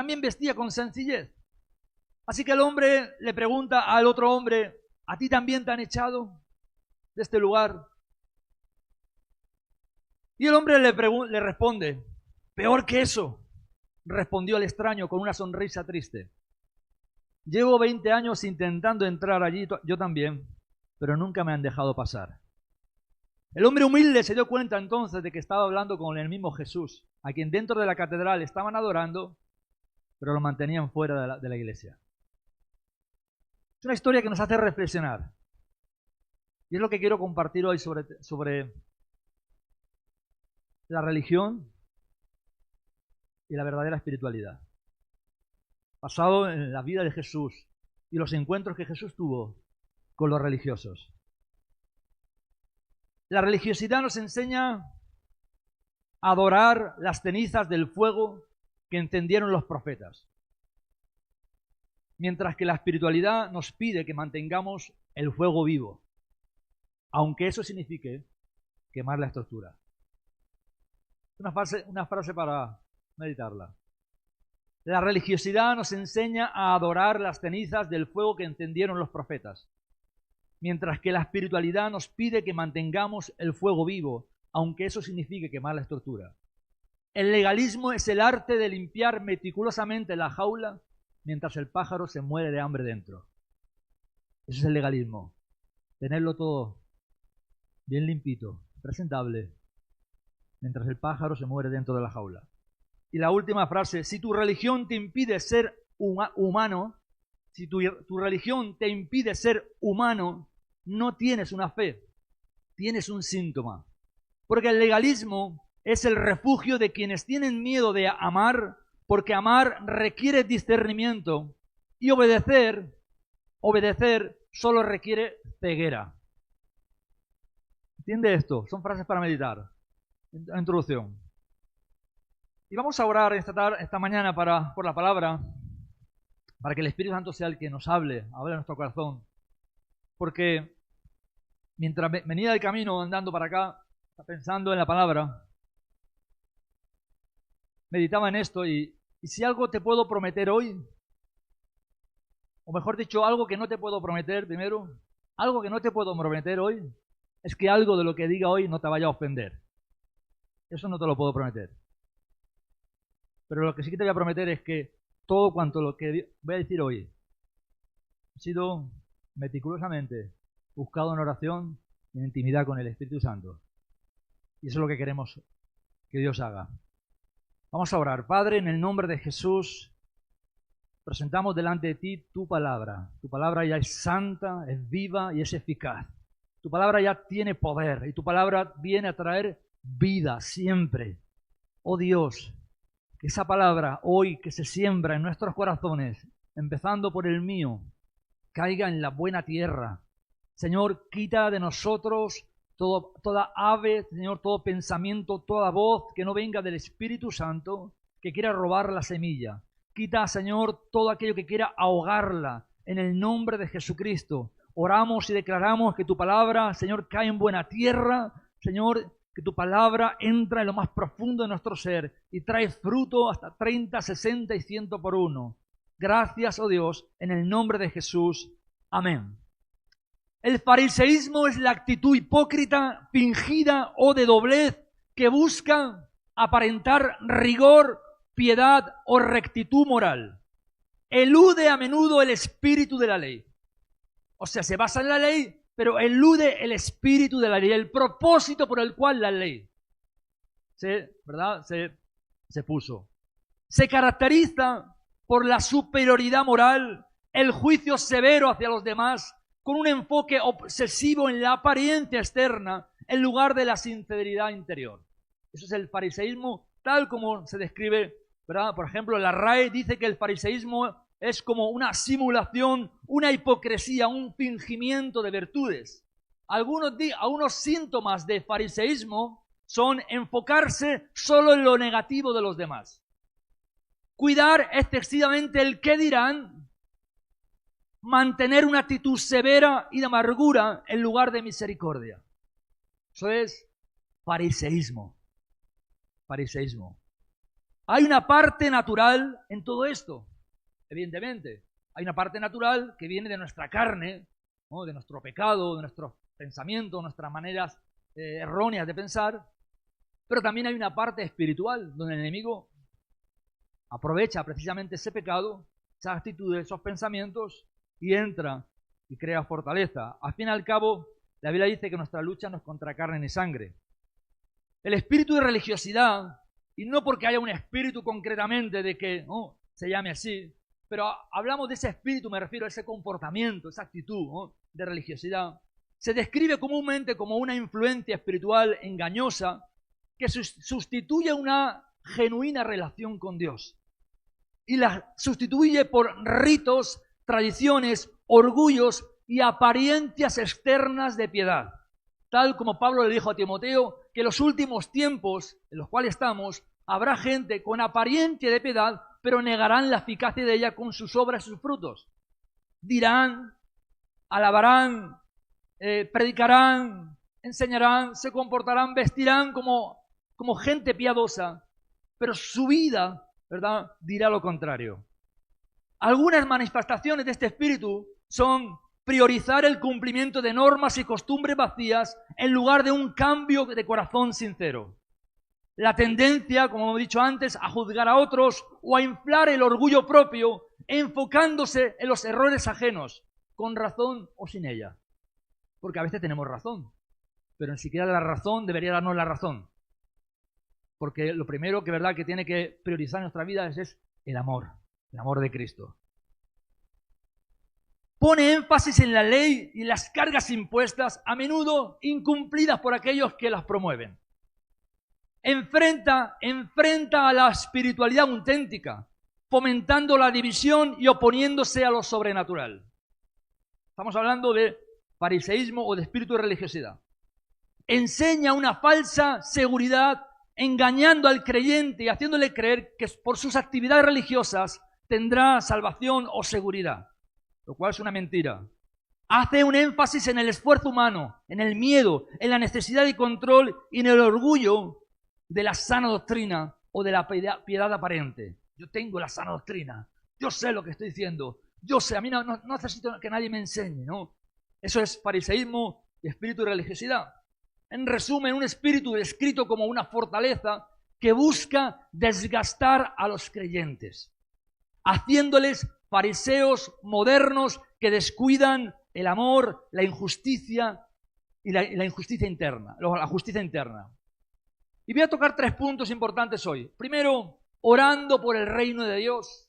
también vestía con sencillez. Así que el hombre le pregunta al otro hombre, ¿a ti también te han echado de este lugar? Y el hombre le responde, peor que eso, respondió el extraño con una sonrisa triste. Llevo 20 años intentando entrar allí, yo también, pero nunca me han dejado pasar. El hombre humilde se dio cuenta entonces de que estaba hablando con el mismo Jesús, a quien dentro de la catedral estaban adorando, pero lo mantenían fuera de la iglesia. Es una historia que nos hace reflexionar. Y es lo que quiero compartir hoy sobre la religión y la verdadera espiritualidad. Basado en la vida de Jesús y los encuentros que Jesús tuvo con los religiosos. La religiosidad nos enseña a adorar las cenizas del fuego que encendieron los profetas. Mientras que la espiritualidad nos pide que mantengamos el fuego vivo, aunque eso signifique quemar la estructura. Una frase para meditarla. La religiosidad nos enseña a adorar las cenizas del fuego que encendieron los profetas, mientras que la espiritualidad nos pide que mantengamos el fuego vivo, aunque eso signifique quemar la estructura. El legalismo es el arte de limpiar meticulosamente la jaula mientras el pájaro se muere de hambre dentro. Eso es el legalismo. Tenerlo todo bien limpito, presentable, mientras el pájaro se muere dentro de la jaula. Y la última frase, si tu religión te impide ser humano, si tu religión te impide ser humano, no tienes una fe, tienes un síntoma. Porque el legalismo es el refugio de quienes tienen miedo de amar, porque amar requiere discernimiento y obedecer solo requiere ceguera. ¿Entiende esto? Son frases para meditar. Introducción. Y vamos a orar esta mañana por la palabra, para que el Espíritu Santo sea el que nos hable en nuestro corazón. Porque mientras venía del camino andando para acá, pensando en la palabra, meditaba en esto y si algo te puedo prometer hoy, o mejor dicho, algo que no te puedo prometer primero, algo que no te puedo prometer hoy, es que algo de lo que diga hoy no te vaya a ofender. Eso no te lo puedo prometer. Pero lo que sí que te voy a prometer es que todo cuanto lo que voy a decir hoy ha sido meticulosamente buscado en oración y en intimidad con el Espíritu Santo. Y eso es lo que queremos que Dios haga. Vamos a orar. Padre, en el nombre de Jesús, presentamos delante de ti tu palabra. Tu palabra ya es santa, es viva y es eficaz. Tu palabra ya tiene poder y tu palabra viene a traer vida siempre. Oh Dios, que esa palabra hoy que se siembra en nuestros corazones, empezando por el mío, caiga en la buena tierra. Señor, quita de nosotros toda ave, Señor, todo pensamiento, toda voz que no venga del Espíritu Santo, que quiera robar la semilla. Quita, Señor, todo aquello que quiera ahogarla en el nombre de Jesucristo. Oramos y declaramos que tu palabra, Señor, cae en buena tierra. Señor, que tu palabra entra en lo más profundo de nuestro ser y trae fruto hasta 30, 60 y 100 por uno. Gracias, oh Dios, en el nombre de Jesús. Amén. El fariseísmo es la actitud hipócrita, fingida o de doblez que busca aparentar rigor, piedad o rectitud moral. Elude a menudo el espíritu de la ley. O sea, se basa en la ley, pero elude el espíritu de la ley, el propósito por el cual la ley se puso. Se caracteriza por la superioridad moral, el juicio severo hacia los demás, con un enfoque obsesivo en la apariencia externa en lugar de la sinceridad interior. Eso es el fariseísmo tal como se describe, ¿verdad? Por ejemplo, la RAE dice que el fariseísmo es como una simulación, una hipocresía, un fingimiento de virtudes. Algunos síntomas de fariseísmo son enfocarse solo en lo negativo de los demás, cuidar excesivamente el qué dirán, mantener una actitud severa y de amargura en lugar de misericordia. Eso es fariseísmo. Fariseísmo. Hay una parte natural en todo esto, evidentemente. Hay una parte natural que viene de nuestra carne, ¿no? De nuestro pecado, de nuestros pensamientos, nuestras maneras erróneas de pensar. Pero también hay una parte espiritual, donde el enemigo aprovecha precisamente ese pecado, esas actitudes, esos pensamientos, y entra y crea fortaleza. Al fin y al cabo, la Biblia dice que nuestra lucha no es contra carne ni sangre. El espíritu de religiosidad, y no porque haya un espíritu concretamente de que se llame así, pero hablamos de ese espíritu, me refiero a ese comportamiento, esa actitud de religiosidad, se describe comúnmente como una influencia espiritual engañosa que sustituye una genuina relación con Dios y la sustituye por ritos, tradiciones, orgullos y apariencias externas de piedad. Tal como Pablo le dijo a Timoteo, que en los últimos tiempos en los cuales estamos, habrá gente con apariencia de piedad, pero negarán la eficacia de ella con sus obras y sus frutos. Dirán, alabarán, predicarán, enseñarán, se comportarán, vestirán como gente piadosa, pero su vida, ¿verdad?, dirá lo contrario. Algunas manifestaciones de este espíritu son priorizar el cumplimiento de normas y costumbres vacías en lugar de un cambio de corazón sincero. La tendencia, como hemos dicho antes, a juzgar a otros o a inflar el orgullo propio, enfocándose en los errores ajenos, con razón o sin ella. Porque a veces tenemos razón, pero ni siquiera la razón debería darnos la razón. Porque lo primero que, ¿verdad?, que tiene que priorizar en nuestra vida es el amor de Cristo. Pone énfasis en la ley y las cargas impuestas, a menudo incumplidas por aquellos que las promueven. Enfrenta a la espiritualidad auténtica, fomentando la división y oponiéndose a lo sobrenatural. Estamos hablando de fariseísmo o de espíritu de religiosidad. Enseña una falsa seguridad, engañando al creyente y haciéndole creer que por sus actividades religiosas tendrá salvación o seguridad, lo cual es una mentira. Hace un énfasis en el esfuerzo humano, en el miedo, en la necesidad de control y en el orgullo de la sana doctrina o de la piedad aparente. Yo tengo la sana doctrina, yo sé lo que estoy diciendo, yo sé, a mí no necesito que nadie me enseñe, ¿no? Eso es fariseísmo y espíritu de religiosidad. En resumen, un espíritu descrito como una fortaleza que busca desgastar a los creyentes, haciéndoles fariseos modernos que descuidan el amor, la injusticia y la injusticia interna, la justicia interna. Y voy a tocar 3 puntos importantes hoy. Primero, orando por el reino de Dios.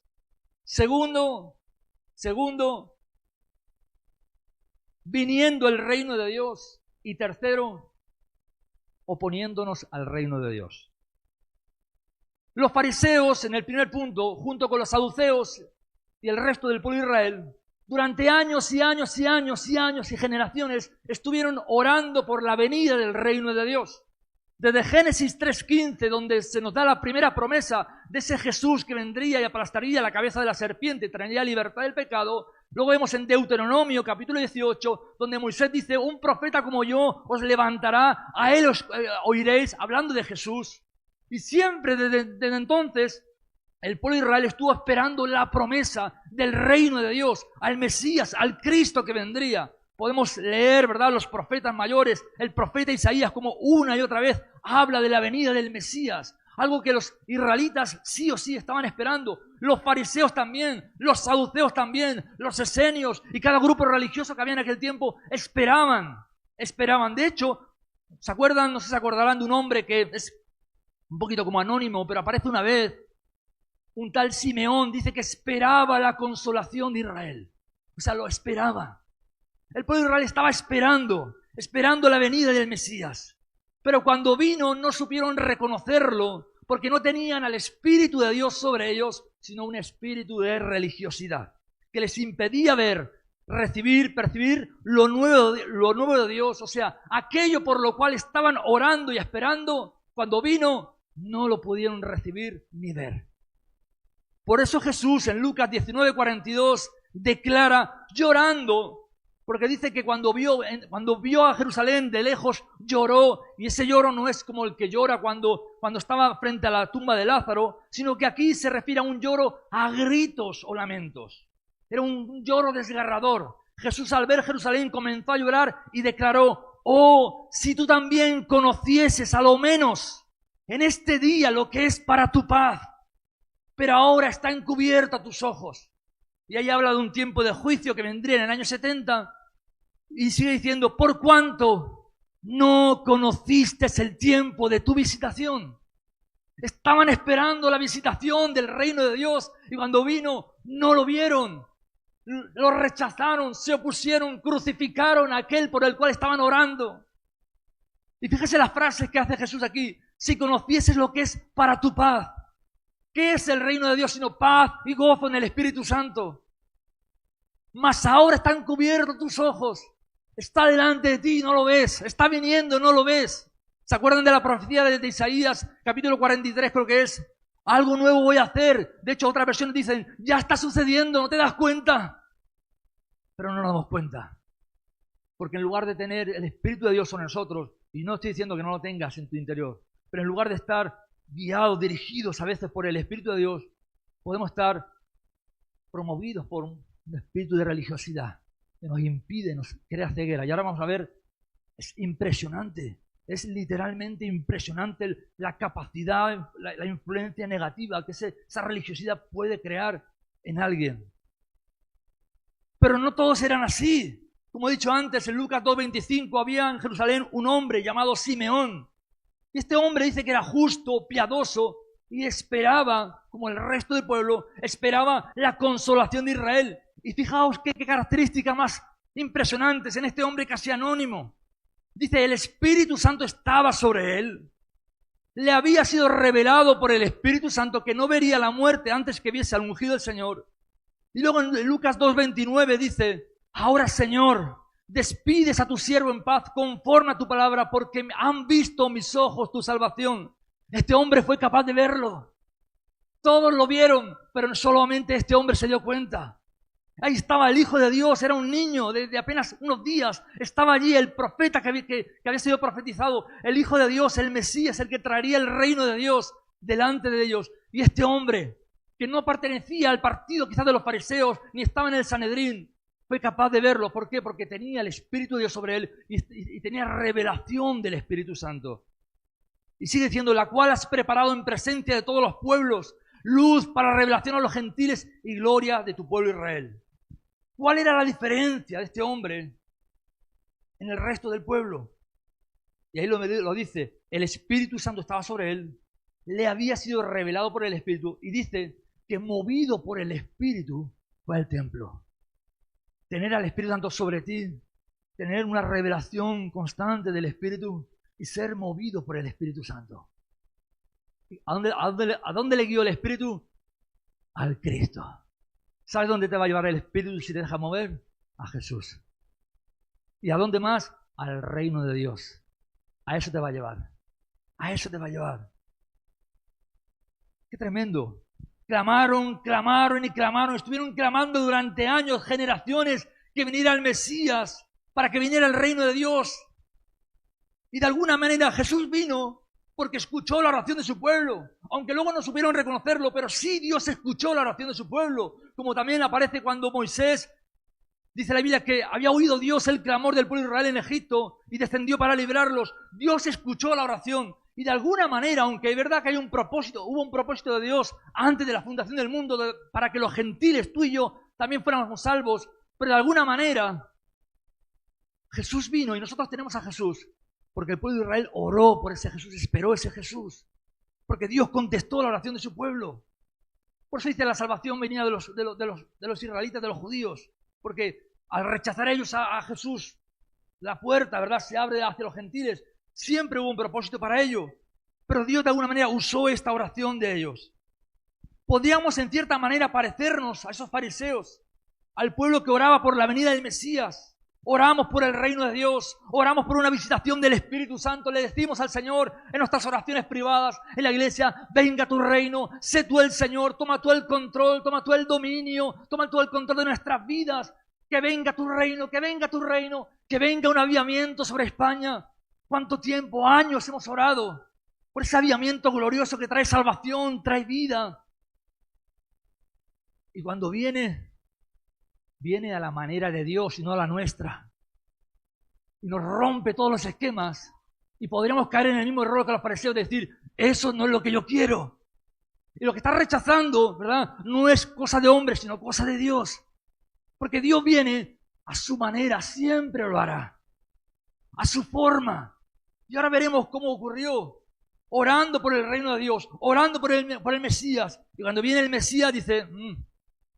Segundo, viniendo el reino de Dios. Y tercero, oponiéndonos al reino de Dios. Los fariseos, en el primer punto, junto con los saduceos y el resto del pueblo de Israel, durante años y años y años y años y generaciones, estuvieron orando por la venida del reino de Dios. Desde Génesis 3:15, donde se nos da la primera promesa de ese Jesús que vendría y aplastaría la cabeza de la serpiente y traería libertad del pecado. Luego vemos en Deuteronomio capítulo 18, donde Moisés dice, un profeta como yo os levantará, a él os oiréis, hablando de Jesús. Y siempre desde entonces el pueblo de Israel estuvo esperando la promesa del reino de Dios, al Mesías, al Cristo que vendría. Podemos leer, ¿verdad?, los profetas mayores, el profeta Isaías, como una y otra vez habla de la venida del Mesías. Algo que los israelitas sí o sí estaban esperando. Los fariseos también, los saduceos también, los esenios y cada grupo religioso que había en aquel tiempo esperaban. De hecho, ¿se acuerdan? No sé si se acordarán de un hombre que es un poquito como anónimo, pero aparece una vez. Un tal Simeón dice que esperaba la consolación de Israel. O sea, lo esperaba. El pueblo de Israel estaba esperando la venida del Mesías. Pero cuando vino no supieron reconocerlo, porque no tenían al Espíritu de Dios sobre ellos, sino un espíritu de religiosidad, que les impedía ver, recibir, percibir lo nuevo de Dios. O sea, aquello por lo cual estaban orando y esperando, cuando vino, no lo pudieron recibir ni ver. Por eso Jesús en Lucas 19:42 declara, llorando, Porque dice que cuando vio a Jerusalén de lejos lloró, y ese lloro no es como el que llora cuando estaba frente a la tumba de Lázaro, sino que aquí se refiere a un lloro a gritos o lamentos. Era un lloro desgarrador. Jesús, al ver Jerusalén, comenzó a llorar y declaró: oh, si tú también conocieses a lo menos en este día lo que es para tu paz, pero ahora está encubierto a tus ojos. Y ahí habla de un tiempo de juicio que vendría en el año 70, y sigue diciendo: por cuanto no conociste el tiempo de tu visitación. Estaban esperando la visitación del reino de Dios, y cuando vino no lo vieron. Lo rechazaron, se opusieron, crucificaron a aquel por el cual estaban orando. Y fíjese las frases que hace Jesús aquí: si conocieses lo que es para tu paz. ¿Qué es el reino de Dios sino paz y gozo en el Espíritu Santo? Mas ahora están cubiertos tus ojos. Está delante de ti, no lo ves. Está viniendo, no lo ves. ¿Se acuerdan de la profecía de Isaías, capítulo 43, creo que es? Algo nuevo voy a hacer. De hecho, otras versiones dicen: ya está sucediendo, no te das cuenta. Pero no nos damos cuenta. Porque en lugar de tener el Espíritu de Dios sobre nosotros, y no estoy diciendo que no lo tengas en tu interior, pero en lugar de estar guiados, dirigidos a veces por el Espíritu de Dios, podemos estar promovidos por un espíritu de religiosidad que nos impide, nos crea ceguera. Y ahora vamos a ver, es impresionante, es literalmente impresionante la capacidad, la influencia negativa que esa religiosidad puede crear en alguien. Pero no todos eran así. Como he dicho antes, en Lucas 2:25 había en Jerusalén un hombre llamado Simeón. Y este hombre dice que era justo, piadoso, y esperaba, como el resto del pueblo, esperaba la consolación de Israel. Y fijaos qué características más impresionantes en este hombre casi anónimo. Dice: el Espíritu Santo estaba sobre él. Le había sido revelado por el Espíritu Santo que no vería la muerte antes que viese al ungido del Señor. Y luego en Lucas 2:29 dice: ahora, Señor, despides a tu siervo en paz conforme a tu palabra, porque han visto mis ojos tu salvación. Este hombre fue capaz de verlo. Todos lo vieron, pero solamente este hombre se dio cuenta. Ahí estaba el Hijo de Dios, era un niño de apenas unos días. Estaba allí el profeta que había sido profetizado, el Hijo de Dios, el Mesías, el que traería el reino de Dios delante de ellos. Y este hombre, que no pertenecía al partido quizás de los fariseos, ni estaba en el Sanedrín, fue capaz de verlo. ¿Por qué? Porque tenía el Espíritu de Dios sobre él y tenía revelación del Espíritu Santo. Y sigue diciendo: la cual has preparado en presencia de todos los pueblos, luz para revelación a los gentiles y gloria de tu pueblo Israel. ¿Cuál era la diferencia de este hombre en el resto del pueblo? Y ahí lo dice: el Espíritu Santo estaba sobre él, le había sido revelado por el Espíritu, y dice que movido por el Espíritu fue al templo. Tener al Espíritu Santo sobre ti, tener una revelación constante del Espíritu y ser movido por el Espíritu Santo. ¿A dónde le guió el Espíritu? Al Cristo. ¿Sabes dónde te va a llevar el Espíritu si te deja mover? A Jesús. ¿Y a dónde más? Al reino de Dios. A eso te va a llevar. A eso te va a llevar. ¡Qué tremendo! Clamaron, clamaron y clamaron. Estuvieron clamando durante años, generaciones, que viniera el Mesías, para que viniera el reino de Dios. Y de alguna manera Jesús vino porque escuchó la oración de su pueblo. Aunque luego no supieron reconocerlo, pero sí Dios escuchó la oración de su pueblo. Como también aparece cuando Moisés, dice la Biblia, que había oído Dios el clamor del pueblo de Israel en Egipto y descendió para librarlos. Dios escuchó la oración. Y de alguna manera, aunque es verdad que hay un propósito, hubo un propósito de Dios antes de la fundación del mundo para que los gentiles, tú y yo, también fuéramos salvos, pero de alguna manera Jesús vino y nosotros tenemos a Jesús porque el pueblo de Israel oró por ese Jesús, esperó ese Jesús, porque Dios contestó la oración de su pueblo. Por eso dice: la salvación venía de los israelitas, de los judíos, porque al rechazar ellos a Jesús, la puerta, ¿verdad?, se abre hacia los gentiles. Siempre hubo un propósito para ello, pero Dios de alguna manera usó esta oración de ellos. Podíamos en cierta manera parecernos a esos fariseos, al pueblo que oraba por la venida del Mesías. Oramos por el reino de Dios, oramos por una visitación del Espíritu Santo, le decimos al Señor en nuestras oraciones privadas, en la iglesia: venga tu reino, sé tú el Señor, toma tú el control, toma tú el dominio, toma tú el control de nuestras vidas. que venga tu reino, que venga tu reino, que venga un avivamiento sobre España. ¿Cuánto tiempo, años hemos orado por ese avivamiento glorioso que trae salvación, trae vida? Y cuando viene a la manera de Dios y no a la nuestra. Y nos rompe todos los esquemas. Y podríamos caer en el mismo error que los fariseos de decir, eso no es lo que yo quiero. Y lo que está rechazando, ¿verdad? No es cosa de hombre, sino cosa de Dios. Porque Dios viene a su manera, siempre lo hará. A su forma. Y ahora veremos cómo ocurrió. Orando por el reino de Dios, orando por el Mesías. Y cuando viene el Mesías dice,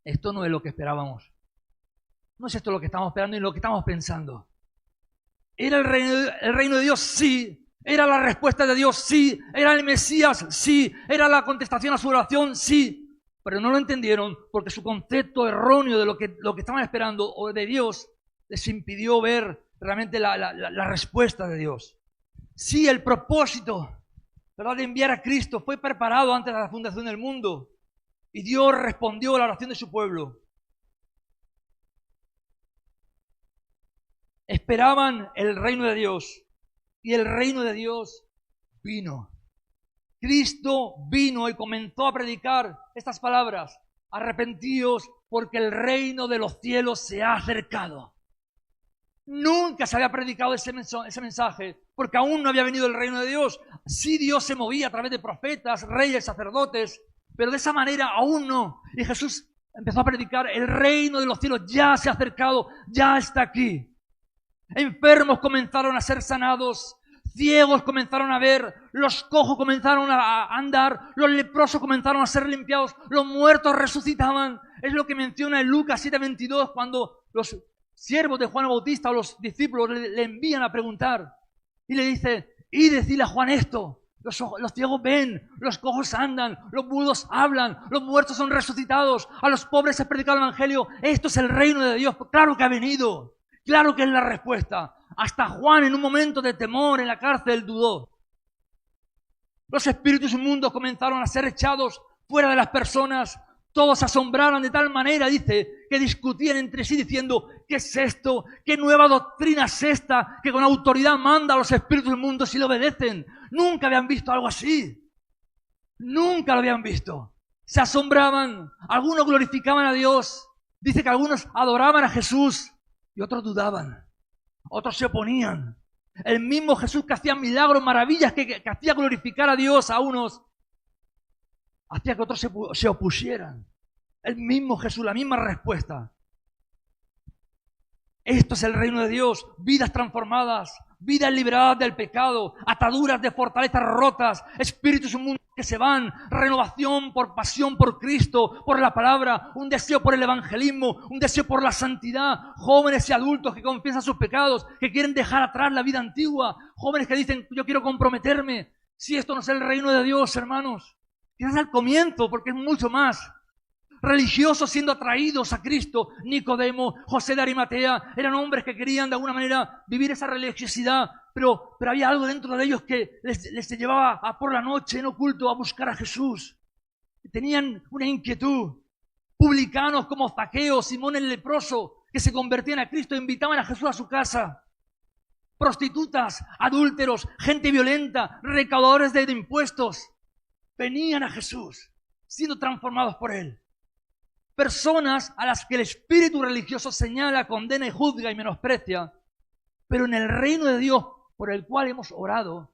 esto no es lo que esperábamos. No es esto lo que estamos esperando y lo que estamos pensando. ¿Era el reino de Dios? Sí. ¿Era la respuesta de Dios? Sí. ¿Era el Mesías? Sí. ¿Era la contestación a su oración? Sí. Pero no lo entendieron porque su concepto erróneo de lo que estaban esperando o de Dios les impidió ver realmente la respuesta de Dios. Sí, el propósito, ¿verdad?, de enviar a Cristo fue preparado antes de la fundación del mundo. Y Dios respondió a la oración de su pueblo. Esperaban el reino de Dios y el reino de Dios vino. Cristo vino y comenzó a predicar estas palabras: arrepentíos porque el reino de los cielos se ha acercado. Nunca se había predicado ese mensaje porque aún no había venido el reino de Dios. Sí, Dios se movía a través de profetas, reyes, sacerdotes, pero de esa manera aún no. Y Jesús empezó a predicar: el reino de los cielos ya se ha acercado, ya está aquí. Enfermos comenzaron a ser sanados, ciegos comenzaron a ver, los cojos comenzaron a andar, los leprosos comenzaron a ser limpiados, los muertos resucitaban. Es lo que menciona en Lucas 7:22 cuando los siervos de Juan el Bautista o los discípulos le envían a preguntar. Y le dice, y decirle a Juan esto: los ciegos ven, los cojos andan, los mudos hablan, los muertos son resucitados, a los pobres se predica el evangelio. Esto es el reino de Dios. Claro que ha venido. Claro que es la respuesta. Hasta Juan, en un momento de temor en la cárcel, dudó. Los espíritus inmundos comenzaron a ser echados fuera de las personas. Todos se asombraron de tal manera, dice, que discutían entre sí diciendo: ¿qué es esto? ¿Qué nueva doctrina es esta que con autoridad manda a los espíritus inmundos y le obedecen? Nunca habían visto algo así. Nunca lo habían visto. Se asombraban. Algunos glorificaban a Dios. Dice que algunos adoraban a Jesús y otros dudaban. Otros se oponían. El mismo Jesús que hacía milagros, maravillas, que hacía glorificar a Dios a unos, hacía que otros se opusieran. El mismo Jesús, la misma respuesta. Esto es el reino de Dios: vidas transformadas, vidas liberadas del pecado, ataduras de fortalezas rotas, espíritus inmundos que se van, renovación por pasión por Cristo, por la palabra, un deseo por el evangelismo, un deseo por la santidad, jóvenes y adultos que confiesan sus pecados, que quieren dejar atrás la vida antigua, jóvenes que dicen: yo quiero comprometerme. Si esto no es el reino de Dios, hermanos, quizás al comienzo, porque es mucho más. Religiosos siendo atraídos a Cristo, Nicodemo, José de Arimatea, eran hombres que querían de alguna manera vivir esa religiosidad, pero había algo dentro de ellos que les llevaba por la noche en oculto a buscar a Jesús. Tenían una inquietud. Publicanos como Zaqueo, Simón el leproso, que se convertían a Cristo e invitaban a Jesús a su casa. Prostitutas, adúlteros, gente violenta, recaudadores de impuestos, venían a Jesús siendo transformados por Él. Personas a las que el espíritu religioso señala, condena y juzga y menosprecia, pero en el reino de Dios por el cual hemos orado,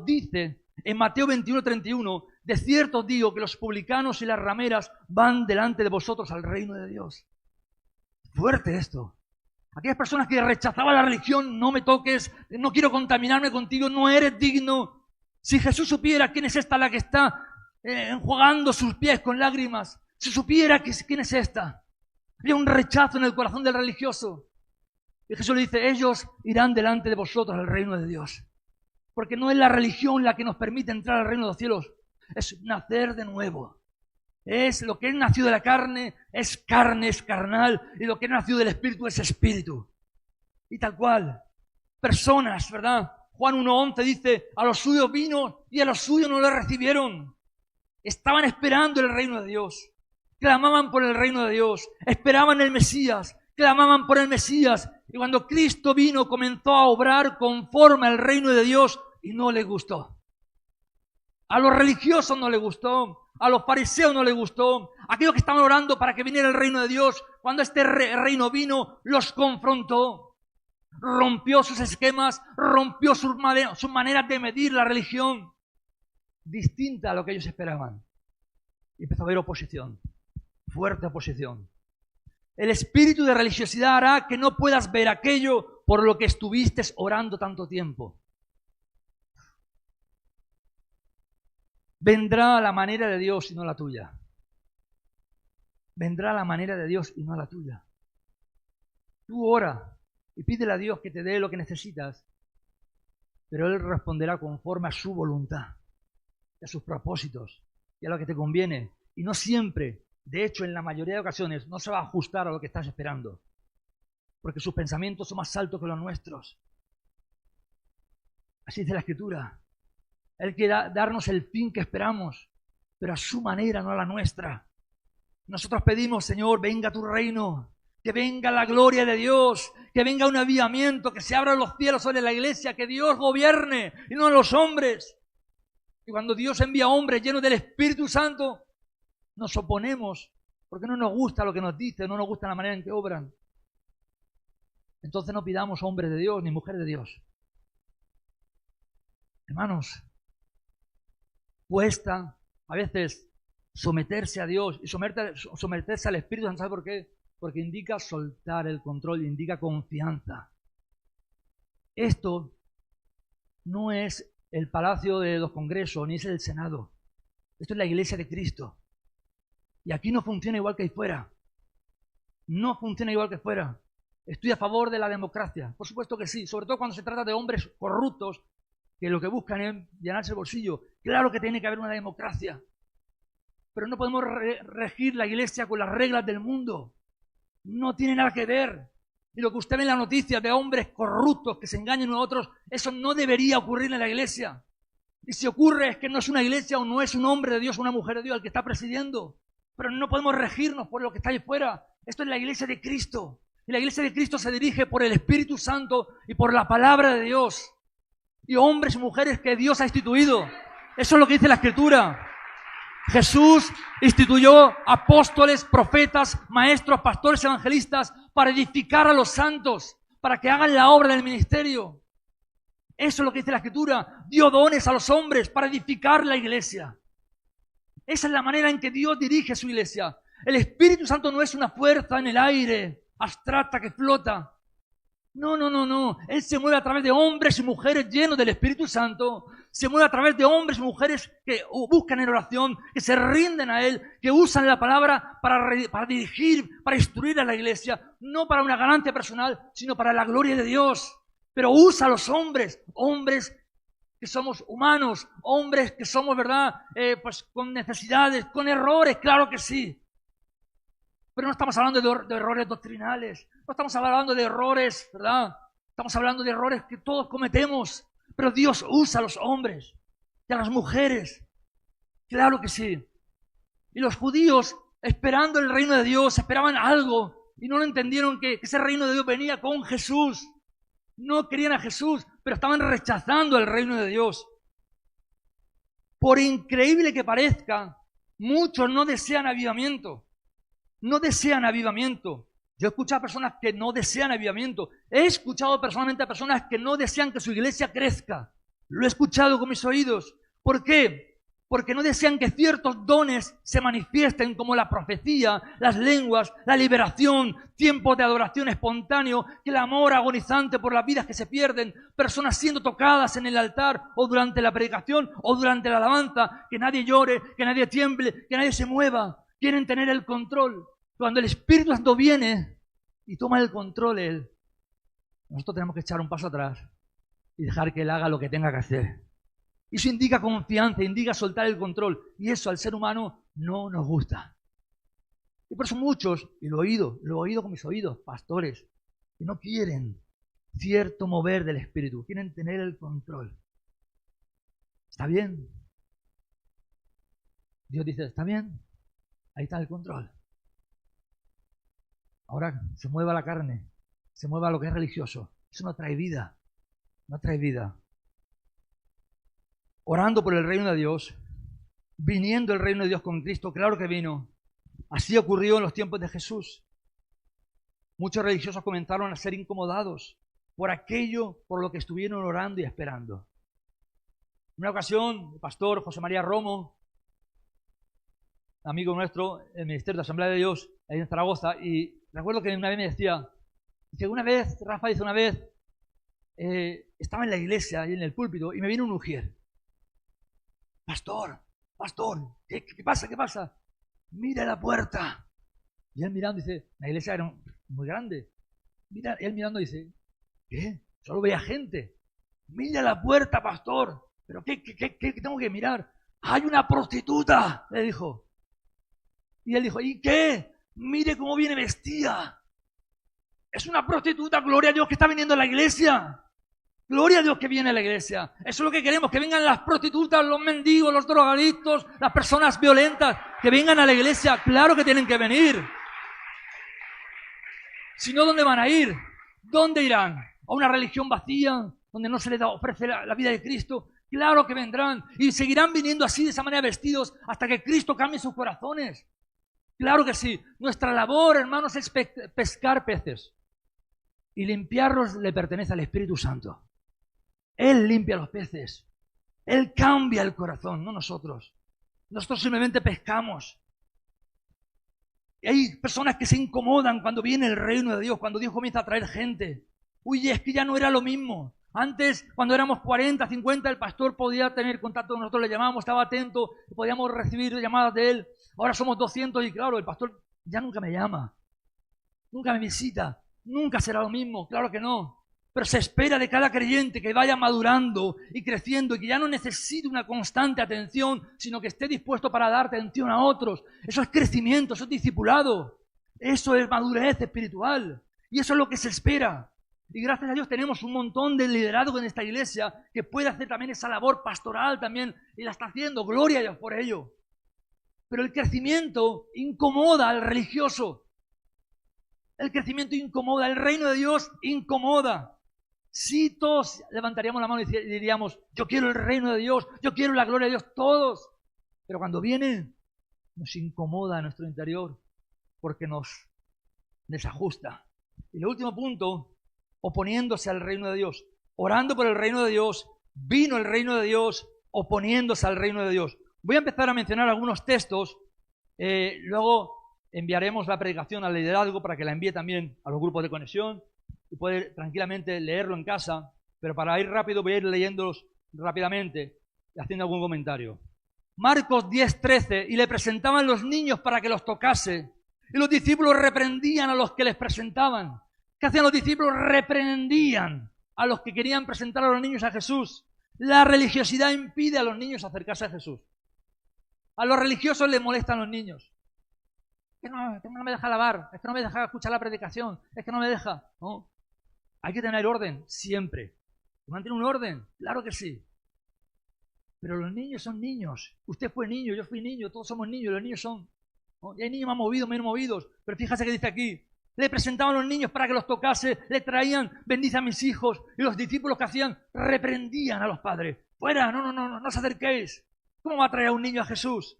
dice en Mateo 21:31, de cierto os digo que los publicanos y las rameras van delante de vosotros al reino de Dios. Fuerte esto. Aquellas personas que rechazaban la religión: no me toques, no quiero contaminarme contigo, no eres digno. Si Jesús supiera quién es esta la que está enjuagando sus pies con lágrimas, si supiera quién es esta, había un rechazo en el corazón del religioso. Y Jesús le dice: ellos irán delante de vosotros al reino de Dios. Porque no es la religión la que nos permite entrar al reino de los cielos, es nacer de nuevo. Es lo que es nacido de la carne, es carnal, y lo que es nacido del espíritu es espíritu. Y tal cual, personas, ¿verdad? Juan 1:11 dice: a los suyos vino y a los suyos no le recibieron. Estaban esperando el reino de Dios. clamaban por el reino de Dios, esperaban el Mesías, clamaban por el Mesías. Y cuando Cristo vino, comenzó a obrar conforme al reino de Dios y no les gustó. A los religiosos no les gustó, a los fariseos no les gustó, a aquellos que estaban orando para que viniera el reino de Dios, cuando este reino vino, los confrontó, rompió sus esquemas, rompió sus maneras de medir la religión, distinta a lo que ellos esperaban. Y empezó a haber oposición, fuerte oposición. El espíritu de religiosidad hará que no puedas ver aquello por lo que estuviste orando tanto tiempo. Vendrá la manera de Dios y no la tuya. Vendrá la manera de Dios y no la tuya. Tú ora y pídele a Dios que te dé lo que necesitas, pero Él responderá conforme a su voluntad, a sus propósitos y a lo que te conviene. Y no siempre, de hecho en la mayoría de ocasiones, no se va a ajustar a lo que estás esperando, porque sus pensamientos son más altos que los nuestros. Así dice la Escritura. Él quiere darnos el fin que esperamos, pero a su manera, no a la nuestra. Nosotros pedimos, Señor, venga tu reino, que venga la gloria de Dios, que venga un avivamiento, que se abran los cielos sobre la iglesia, que Dios gobierne y no los hombres. Y cuando Dios envía hombres llenos del Espíritu Santo, nos oponemos porque no nos gusta lo que nos dicen, no nos gusta la manera en que obran. Entonces no pidamos hombres de Dios ni mujeres de Dios. Hermanos, cuesta a veces someterse a Dios y someterse al Espíritu Santo. ¿Sabe por qué? Porque indica soltar el control, indica confianza. Esto no es el palacio de los congresos, ni es el Senado. Esto es la iglesia de Cristo. Y aquí no funciona igual que ahí fuera. No funciona igual que fuera. Estoy a favor de la democracia. Por supuesto que sí, sobre todo cuando se trata de hombres corruptos que lo que buscan es llenarse el bolsillo. Claro que tiene que haber una democracia, pero no podemos regir la iglesia con las reglas del mundo. No tiene nada que ver. Y lo que usted ve en las noticias de hombres corruptos que se engañan a otros, eso no debería ocurrir en la iglesia. Y si ocurre es que no es una iglesia o no es un hombre de Dios o una mujer de Dios el que está presidiendo. Pero no podemos regirnos por lo que está ahí fuera. Esto es la iglesia de Cristo. Y la iglesia de Cristo se dirige por el Espíritu Santo y por la palabra de Dios. Y hombres y mujeres que Dios ha instituido. Eso es lo que dice la Escritura. Jesús instituyó apóstoles, profetas, maestros, pastores, evangelistas para edificar a los santos, para que hagan la obra del ministerio. Eso es lo que dice la Escritura. Dio dones a los hombres para edificar la iglesia. Esa es la manera en que Dios dirige su iglesia. El Espíritu Santo no es una fuerza en el aire, abstracta que flota. No. Él se mueve a través de hombres y mujeres llenos del Espíritu Santo. Se mueve a través de hombres y mujeres que buscan en oración, que se rinden a Él, que usan la palabra para dirigir, para instruir a la iglesia. No para una ganancia personal, sino para la gloria de Dios. Pero usa a los hombres que somos humanos, hombres que somos, ¿verdad? Pues con necesidades, con errores, claro que sí. Pero no estamos hablando de errores doctrinales, no estamos hablando de errores, ¿verdad? Estamos hablando de errores que todos cometemos, pero Dios usa a los hombres y a las mujeres, claro que sí. Y los judíos, esperando el reino de Dios, esperaban algo y no lo entendieron que ese reino de Dios venía con Jesús. No querían a Jesús, pero estaban rechazando el reino de Dios. Por increíble que parezca, muchos no desean avivamiento. No desean avivamiento. Yo he escuchado a personas que no desean avivamiento. He escuchado personalmente a personas que no desean que su iglesia crezca. Lo he escuchado con mis oídos. ¿Por qué? Porque no desean que ciertos dones se manifiesten como la profecía, las lenguas, la liberación, tiempos de adoración espontáneo, el amor agonizante por las vidas que se pierden, personas siendo tocadas en el altar o durante la predicación o durante la alabanza, que nadie llore, que nadie tiemble, que nadie se mueva. Quieren tener el control. Cuando el Espíritu Santo viene y toma el control Él, nosotros tenemos que echar un paso atrás y dejar que Él haga lo que tenga que hacer. Eso indica confianza, indica soltar el control. Y eso al ser humano no nos gusta. Y por eso muchos, y lo he oído con mis oídos, pastores, que no quieren cierto mover del Espíritu, quieren tener el control. ¿Está bien? Dios dice, ¿está bien? Ahí está el control. Ahora se mueva la carne, se mueva lo que es religioso. Eso no trae vida, no trae vida. Orando por el reino de Dios, viniendo el reino de Dios con Cristo, claro que vino. Así ocurrió en los tiempos de Jesús. Muchos religiosos comenzaron a ser incomodados por aquello por lo que estuvieron orando y esperando. En una ocasión, el pastor José María Romo, amigo nuestro, el Ministerio de Asamblea de Dios, ahí en Zaragoza, y recuerdo que una vez me decía, Rafa dice una vez, estaba en la iglesia, ahí en el púlpito, y me vino un ujier. Pastor, ¿qué pasa? ¿Qué pasa? Mira la puerta. Y él mirando dice, la iglesia era muy grande. Mira, él mirando dice, ¿qué? Solo veía gente. Mira la puerta, pastor. ¿Pero qué tengo que mirar? Hay una prostituta, le dijo. Y él dijo, ¿y qué? Mire cómo viene vestida. Es una prostituta, gloria a Dios, que está viniendo a la iglesia. Gloria a Dios que viene a la iglesia. Eso es lo que queremos, que vengan las prostitutas, los mendigos, los drogadictos, las personas violentas, que vengan a la iglesia. Claro que tienen que venir. Si no, ¿dónde van a ir? ¿Dónde irán? ¿A una religión vacía, donde no se les ofrece la vida de Cristo? Claro que vendrán y seguirán viniendo así, de esa manera, vestidos, hasta que Cristo cambie sus corazones. Claro que sí. Nuestra labor, hermanos, es pescar peces. Y limpiarlos le pertenece al Espíritu Santo. Él limpia los peces. Él cambia el corazón, no nosotros. Nosotros simplemente pescamos. Y hay personas que se incomodan cuando viene el reino de Dios, cuando Dios comienza a traer gente. Uy, es que ya no era lo mismo. Antes, cuando éramos 40, 50, el pastor podía tener contacto con nosotros, le llamábamos, estaba atento, podíamos recibir llamadas de él. Ahora somos 200 y claro, el pastor ya nunca me llama, nunca me visita, nunca será lo mismo, claro que no. Pero se espera de cada creyente que vaya madurando y creciendo y que ya no necesite una constante atención, sino que esté dispuesto para dar atención a otros. Eso es crecimiento, eso es discipulado, eso es madurez espiritual y eso es lo que se espera. Y gracias a Dios tenemos un montón de liderazgo en esta iglesia que puede hacer también esa labor pastoral también y la está haciendo, gloria a Dios por ello. Pero el crecimiento incomoda al religioso. El crecimiento incomoda, el reino de Dios incomoda. Si todos levantaríamos la mano y diríamos, yo quiero el reino de Dios, yo quiero la gloria de Dios, todos. Pero cuando viene, nos incomoda a nuestro interior porque nos desajusta. Y el último punto, oponiéndose al reino de Dios. Orando por el reino de Dios, vino el reino de Dios, oponiéndose al reino de Dios. Voy a empezar a mencionar algunos textos, luego enviaremos la predicación al liderazgo para que la envíe también a los grupos de conexión y poder tranquilamente leerlo en casa, pero para ir rápido voy a ir leyéndolos rápidamente y haciendo algún comentario. Marcos 10:13, y le presentaban los niños para que los tocase, y los discípulos reprendían a los que les presentaban. ¿Qué hacían los discípulos? Reprendían a los que querían presentar a los niños a Jesús. La religiosidad impide a los niños acercarse a Jesús. A los religiosos les molestan los niños. Es que no me deja alabar, es que no me deja escuchar la predicación, es que no me deja. No. Hay que tener orden, siempre. ¿Mantiene un orden? Claro que sí. Pero los niños son niños. Usted fue niño, yo fui niño, todos somos niños, los niños son. ¿No? Y hay niños más movidos, menos movidos. Pero fíjate que dice aquí, le presentaban a los niños para que los tocase, le traían, bendice a mis hijos. Y los discípulos que hacían, reprendían a los padres. Fuera, no os acerquéis. ¿Cómo va a traer a un niño a Jesús?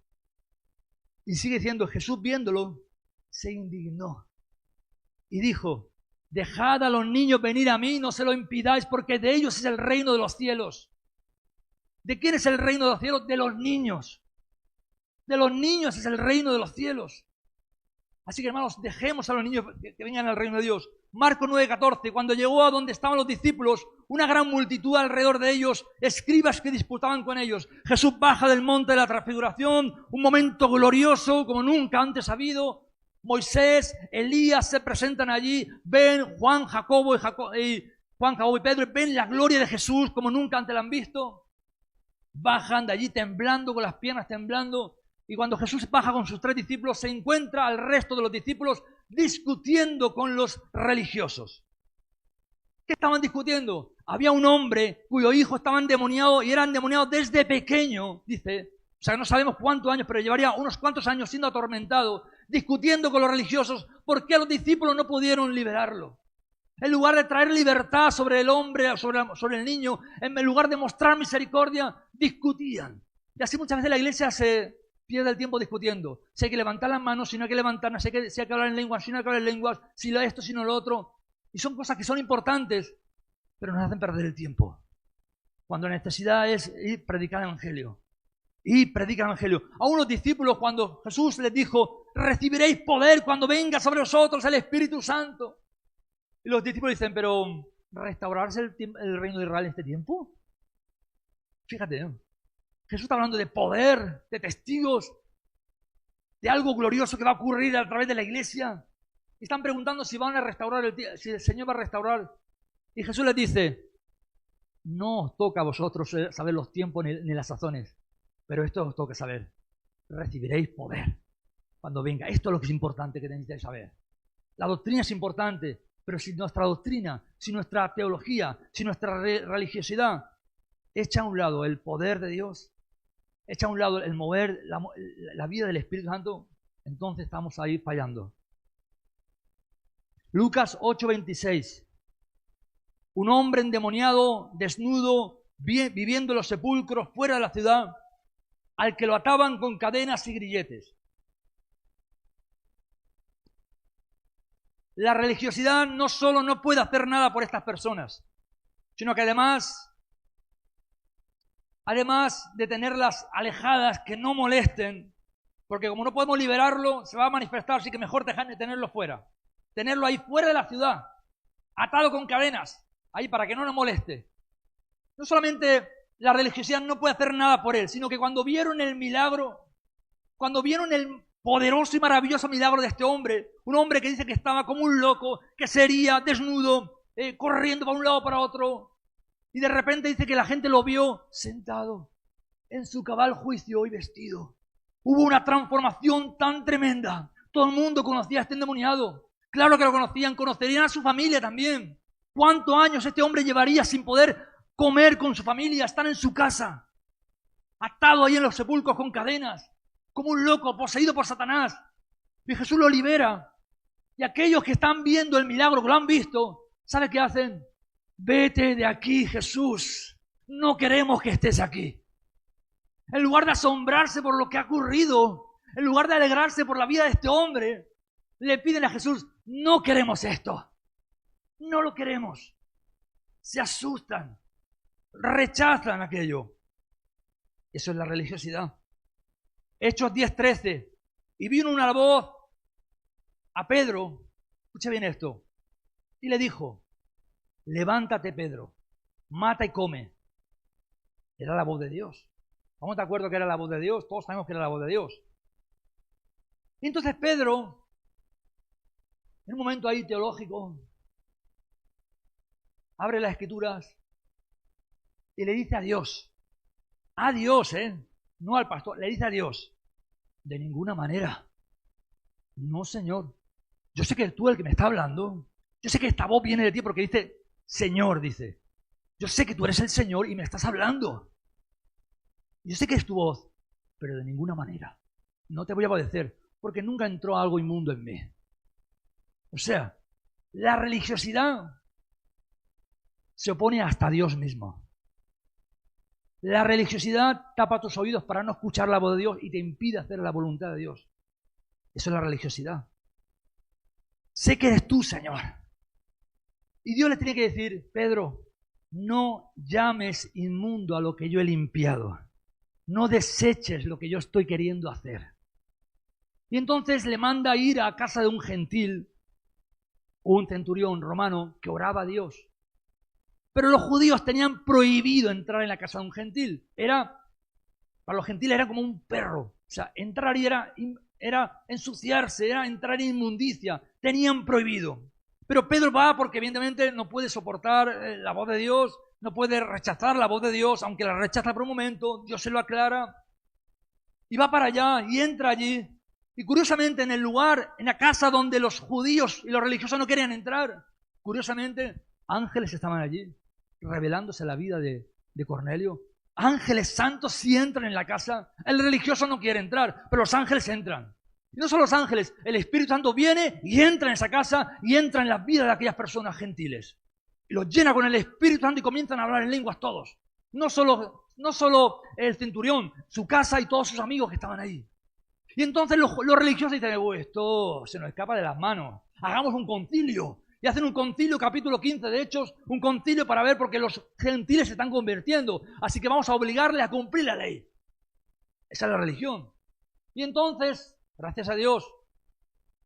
Y sigue diciendo, Jesús viéndolo, se indignó. Y dijo, dejad a los niños venir a mí, no se lo impidáis, porque de ellos es el reino de los cielos. ¿De quién es el reino de los cielos? De los niños. De los niños es el reino de los cielos. Así que, hermanos, dejemos a los niños que vengan al reino de Dios. Marcos 9:14, cuando llegó a donde estaban los discípulos, una gran multitud alrededor de ellos, escribas que disputaban con ellos. Jesús baja del monte de la transfiguración, un momento glorioso como nunca antes ha habido. Moisés, Elías se presentan allí, ven Juan, Jacobo y Pedro, ven la gloria de Jesús como nunca antes la han visto. Bajan de allí temblando, con las piernas temblando. Y cuando Jesús baja con sus 3 discípulos, se encuentra al resto de los discípulos discutiendo con los religiosos. ¿Qué estaban discutiendo? Había un hombre cuyo hijo estaba endemoniado y era endemoniado desde pequeño, dice. O sea, no sabemos cuántos años, pero llevaría unos cuantos años siendo atormentado, discutiendo con los religiosos por qué los discípulos no pudieron liberarlo. En lugar de traer libertad sobre el hombre, sobre el niño, en lugar de mostrar misericordia, discutían. Y así muchas veces la iglesia se pierde el tiempo discutiendo. Si hay que levantar las manos, si no hay que levantarlas, si hay que hablar en lenguas, si no hay que hablar en lenguas, si lo esto, si no lo otro. Y son cosas que son importantes, pero nos hacen perder el tiempo. Cuando la necesidad es ir a predicar el evangelio. Y predica el evangelio. A unos discípulos, cuando Jesús les dijo, recibiréis poder cuando venga sobre vosotros el Espíritu Santo. Y los discípulos dicen, pero ¿restaurarse el reino de Israel en este tiempo? Fíjate, ¿no? Jesús está hablando de poder, de testigos, de algo glorioso que va a ocurrir a través de la iglesia. Y están preguntando si van a restaurar si el Señor va a restaurar. Y Jesús les dice, no os toca a vosotros saber los tiempos ni las sazones, pero esto os toca saber. Recibiréis poder cuando venga. Esto es lo que es importante que tenéis que saber. La doctrina es importante, pero si nuestra doctrina, si nuestra teología, si nuestra religiosidad echa a un lado el poder de Dios, echa a un lado el mover, la vida del Espíritu Santo, entonces estamos ahí fallando. Lucas 8:26. Un hombre endemoniado, desnudo, viviendo en los sepulcros fuera de la ciudad, al que lo ataban con cadenas y grilletes. La religiosidad no solo no puede hacer nada por estas personas, sino que además de tenerlas alejadas, que no molesten, porque como no podemos liberarlo, se va a manifestar, así que mejor tenerlo fuera. Tenerlo ahí fuera de la ciudad, atado con cadenas, ahí para que no nos moleste. No solamente la religiosidad no puede hacer nada por él, sino que cuando vieron el milagro, cuando vieron el poderoso y maravilloso milagro de este hombre, un hombre que dice que estaba como un loco, que sería desnudo, corriendo para un lado para otro, y de repente dice que la gente lo vio sentado en su cabal juicio y vestido. Hubo una transformación tan tremenda. Todo el mundo conocía a este endemoniado. Claro que lo conocían, conocerían a su familia también. ¿Cuántos años este hombre llevaría sin poder comer con su familia, estar en su casa, atado ahí en los sepulcros con cadenas, como un loco, poseído por Satanás? Y Jesús lo libera. Y aquellos que están viendo el milagro, que lo han visto, ¿sabe qué hacen? Vete de aquí, Jesús. No queremos que estés aquí. En lugar de asombrarse por lo que ha ocurrido, en lugar de alegrarse por la vida de este hombre, le piden a Jesús, no queremos esto. No lo queremos. Se asustan. Rechazan aquello. Eso es la religiosidad. Hechos 10:13. Y vino una voz a Pedro, escucha bien esto, y le dijo, levántate, Pedro, mata y come. Era la voz de Dios. ¿Estamos de acuerdo que era la voz de Dios? Todos sabemos que era la voz de Dios. Y entonces Pedro, en un momento ahí teológico, abre las Escrituras y le dice a Dios, no al pastor, le dice a Dios, de ninguna manera, no, Señor, yo sé que tú eres el que me está hablando, yo sé que esta voz viene de ti porque dice, Señor, dice, yo sé que tú eres el Señor y me estás hablando, yo sé que es tu voz, pero de ninguna manera, no te voy a obedecer, porque nunca entró algo inmundo en mí. O sea, la religiosidad se opone hasta a Dios mismo. La religiosidad tapa tus oídos para no escuchar la voz de Dios y te impide hacer la voluntad de Dios. Eso es la religiosidad. Sé que eres tú, Señor. Y Dios le tiene que decir, Pedro, no llames inmundo a lo que yo he limpiado. No deseches lo que yo estoy queriendo hacer. Y entonces le manda ir a casa de un gentil, un centurión romano que oraba a Dios. Pero los judíos tenían prohibido entrar en la casa de un gentil. Para los gentiles era como un perro. O sea, entrar y era ensuciarse, era entrar en inmundicia. Tenían prohibido. Pero Pedro va porque evidentemente no puede soportar la voz de Dios, no puede rechazar la voz de Dios, aunque la rechaza por un momento, Dios se lo aclara. Y va para allá y entra allí. Y curiosamente en el lugar, en la casa donde los judíos y los religiosos no querían entrar, curiosamente ángeles estaban allí, revelándose la vida de Cornelio. ángeles santos sí entran en la casa. El religioso no quiere entrar, pero los ángeles entran. Y no solo los ángeles, el Espíritu Santo viene y entra en esa casa y entra en la vida de aquellas personas gentiles. Y los llena con el Espíritu Santo y comienzan a hablar en lenguas todos. No solo el centurión, su casa y todos sus amigos que estaban ahí. Y entonces los religiosos dicen, esto se nos escapa de las manos, hagamos un concilio. Y hacen un concilio, capítulo 15 de Hechos, un concilio para ver porque los gentiles se están convirtiendo. Así que vamos a obligarles a cumplir la ley. Esa es la religión. Y entonces, gracias a Dios,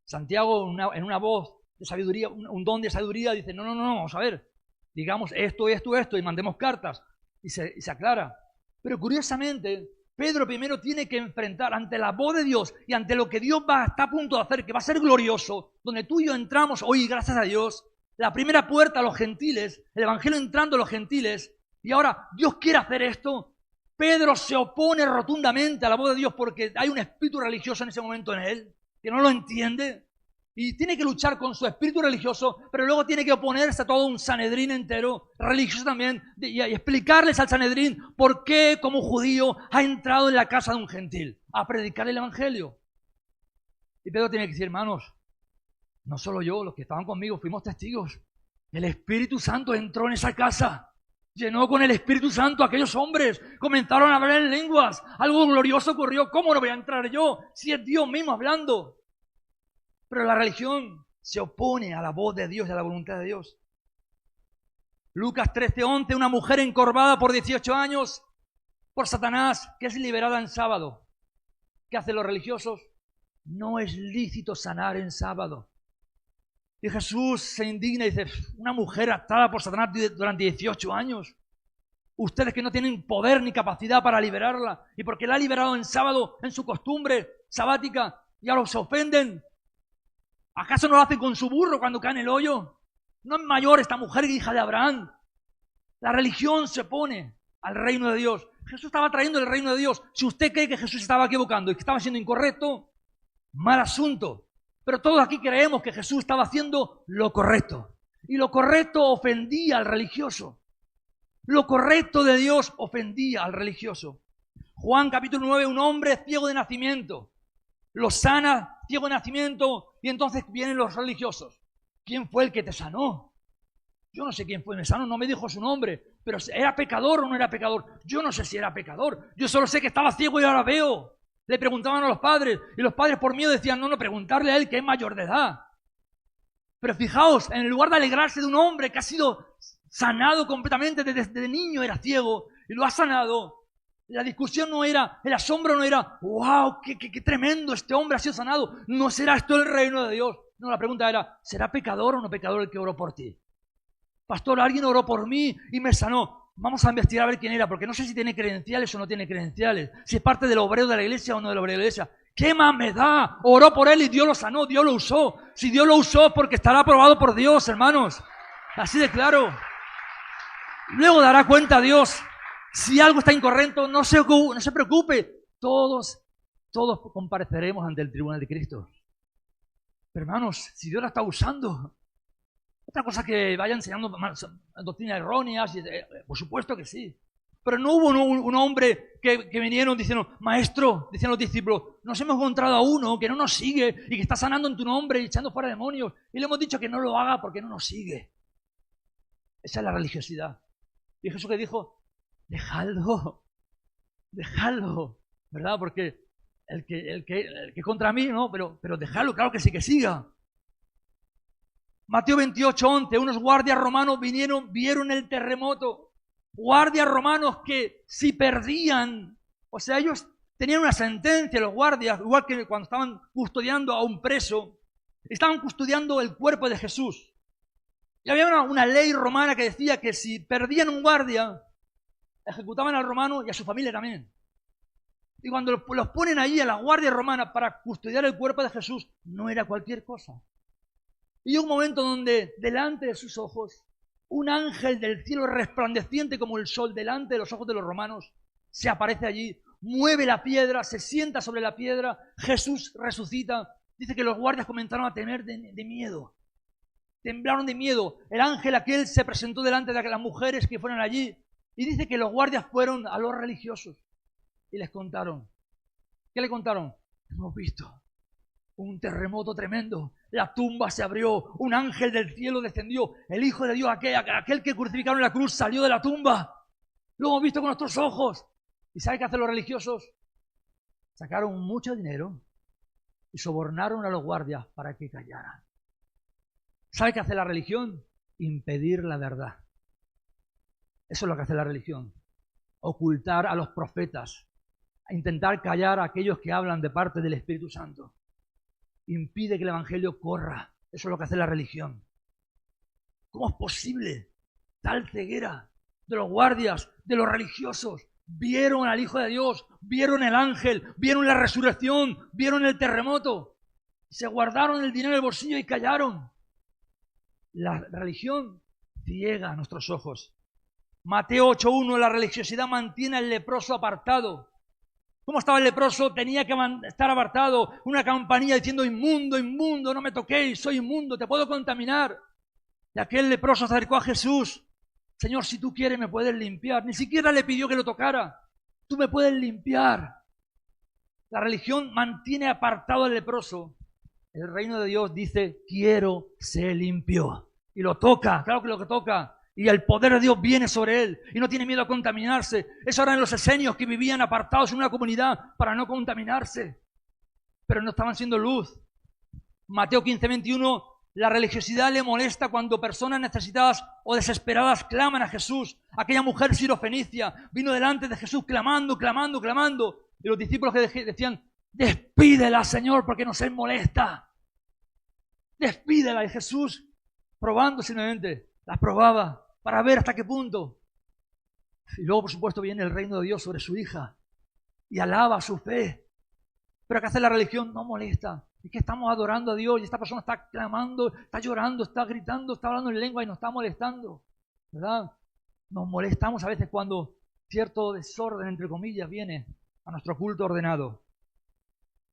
Santiago en una voz de sabiduría, un don de sabiduría, dice, no, vamos a ver, digamos esto, y mandemos cartas. Y se aclara. Pero curiosamente, Pedro primero tiene que enfrentar ante la voz de Dios y ante lo que Dios está a punto de hacer, que va a ser glorioso, donde tú y yo entramos hoy, gracias a Dios, la primera puerta a los gentiles, el evangelio entrando a los gentiles, y ahora Dios quiere hacer esto. Pedro se opone rotundamente a la voz de Dios porque hay un espíritu religioso en ese momento en él, que no lo entiende, y tiene que luchar con su espíritu religioso, pero luego tiene que oponerse a todo un Sanedrín entero, religioso también, y explicarles al Sanedrín por qué como judío ha entrado en la casa de un gentil a predicar el evangelio. Y Pedro tiene que decir, hermanos, no solo yo, los que estaban conmigo fuimos testigos. El Espíritu Santo entró en esa casa, llenó con el Espíritu Santo a aquellos hombres, comenzaron a hablar en lenguas, algo glorioso ocurrió. ¿Cómo no voy a entrar yo si es Dios mismo hablando? Pero la religión se opone a la voz de Dios y a la voluntad de Dios. Lucas 13:11, una mujer encorvada por 18 años por Satanás, que es liberada en sábado. ¿Qué hacen los religiosos? No es lícito sanar en sábado. Y Jesús se indigna y dice, una mujer atada por Satanás durante 18 años. Ustedes que no tienen poder ni capacidad para liberarla, y porque la ha liberado en sábado, en su costumbre sabática, y ahora se ofenden. ¿Acaso no lo hacen con su burro cuando cae en el hoyo? ¿No es mayor esta mujer que hija de Abraham? La religión se opone al reino de Dios. Jesús estaba trayendo el reino de Dios. Si usted cree que Jesús estaba equivocando y que estaba siendo incorrecto, mal asunto. Pero todos aquí creemos que Jesús estaba haciendo lo correcto. Y lo correcto ofendía al religioso. Lo correcto de Dios ofendía al religioso. Juan capítulo 9, un hombre ciego de nacimiento. Lo sana, ciego de nacimiento, y entonces vienen los religiosos. ¿Quién fue el que te sanó? Yo no sé quién fue, me sanó, no me dijo su nombre, pero ¿era pecador o no era pecador? Yo no sé si era pecador, yo solo sé que estaba ciego y ahora veo. Le preguntaban a los padres, y los padres por miedo decían, no, preguntarle a él que es mayor de edad. Pero fijaos, en lugar de alegrarse de un hombre que ha sido sanado completamente desde niño, era ciego, y lo ha sanado, la discusión no era, el asombro no era, wow, qué tremendo, este hombre ha sido sanado, ¿no será esto el reino de Dios? No, la pregunta era, ¿será pecador o no pecador el que oró por ti? Pastor, alguien oró por mí y me sanó. Vamos a investigar a ver quién era, porque no sé si tiene credenciales o no tiene credenciales, si es parte del obrero de la iglesia o no del obrero de la iglesia. ¿Qué más me da? Oró por él y Dios lo sanó, Dios lo usó. Si Dios lo usó, porque estará aprobado por Dios, hermanos. Así de claro. Luego dará cuenta Dios. Si algo está incorrecto, no se preocupe. Todos compareceremos ante el tribunal de Cristo. Pero hermanos, si Dios la está usando, otra cosa que vaya enseñando doctrinas erróneas, por supuesto que sí. Pero no hubo un hombre que vinieron diciendo, maestro, decían los discípulos, nos hemos encontrado a uno que no nos sigue y que está sanando en tu nombre y echando fuera demonios. Y le hemos dicho que no lo haga porque no nos sigue. Esa es la religiosidad. Y Jesús que dijo, dejadlo, ¿verdad? Porque el que contra mí, no, pero dejadlo, claro que sí, que siga. Mateo 28:11, unos guardias romanos vieron el terremoto. Guardias romanos que si perdían, o sea, ellos tenían una sentencia, los guardias, igual que cuando estaban custodiando a un preso, estaban custodiando el cuerpo de Jesús. Y había una ley romana que decía que si perdían un guardia, ejecutaban al romano y a su familia también. Y cuando los ponen ahí a la guardia romana para custodiar el cuerpo de Jesús, no era cualquier cosa. Y un momento donde delante de sus ojos, un ángel del cielo resplandeciente como el sol delante de los ojos de los romanos, se aparece allí, mueve la piedra, se sienta sobre la piedra, Jesús resucita. Dice que los guardias comenzaron a temer de miedo. Temblaron de miedo. El ángel aquel se presentó delante de las mujeres que fueron allí Y dice que los guardias fueron a los religiosos y les contaron. ¿Qué le contaron? Hemos visto un terremoto tremendo, la tumba se abrió, un ángel del cielo descendió, el Hijo de Dios, aquel que crucificaron en la cruz, salió de la tumba. Lo hemos visto con nuestros ojos. ¿Y sabe qué hacen los religiosos? Sacaron mucho dinero y sobornaron a los guardias para que callaran. ¿Sabe qué hace la religión? Impedir la verdad. Eso es lo que hace la religión. Ocultar a los profetas, intentar callar a aquellos que hablan de parte del Espíritu Santo. Impide que el Evangelio corra. Eso es lo que hace la religión. ¿Cómo es posible tal ceguera de los guardias, de los religiosos? Vieron al Hijo de Dios, vieron el ángel, vieron la resurrección, vieron el terremoto. Se guardaron el dinero en el bolsillo y callaron. La religión ciega nuestros ojos. Mateo 8:1, la religiosidad mantiene al leproso apartado. ¿Cómo estaba el leproso? Tenía que estar apartado. Una campanilla diciendo, inmundo, inmundo, no me toquéis, soy inmundo, te puedo contaminar. Y aquel leproso se acercó a Jesús. Señor, si tú quieres me puedes limpiar. Ni siquiera le pidió que lo tocara. Tú me puedes limpiar. La religión mantiene apartado al leproso. El reino de Dios dice, quiero ser limpio. Y lo toca, claro que lo toca. Y el poder de Dios viene sobre él. Y no tiene miedo a contaminarse. Eso eran los esenios que vivían apartados en una comunidad para no contaminarse. Pero no estaban siendo luz. Mateo 15:21, la religiosidad le molesta cuando personas necesitadas o desesperadas claman a Jesús. Aquella mujer sirofenicia vino delante de Jesús clamando, clamando, clamando. Y los discípulos que decían, despídela, Señor, porque nos molesta. Despídela. Y Jesús, probando simplemente, la probaba para ver hasta qué punto. Y luego, por supuesto, viene el reino de Dios sobre su hija y alaba su fe. Pero ¿qué hace la religión? No molesta. Es que estamos adorando a Dios y esta persona está clamando, está llorando, está gritando, está hablando en lengua y nos está molestando. ¿Verdad? Nos molestamos a veces cuando cierto desorden, entre comillas, viene a nuestro culto ordenado.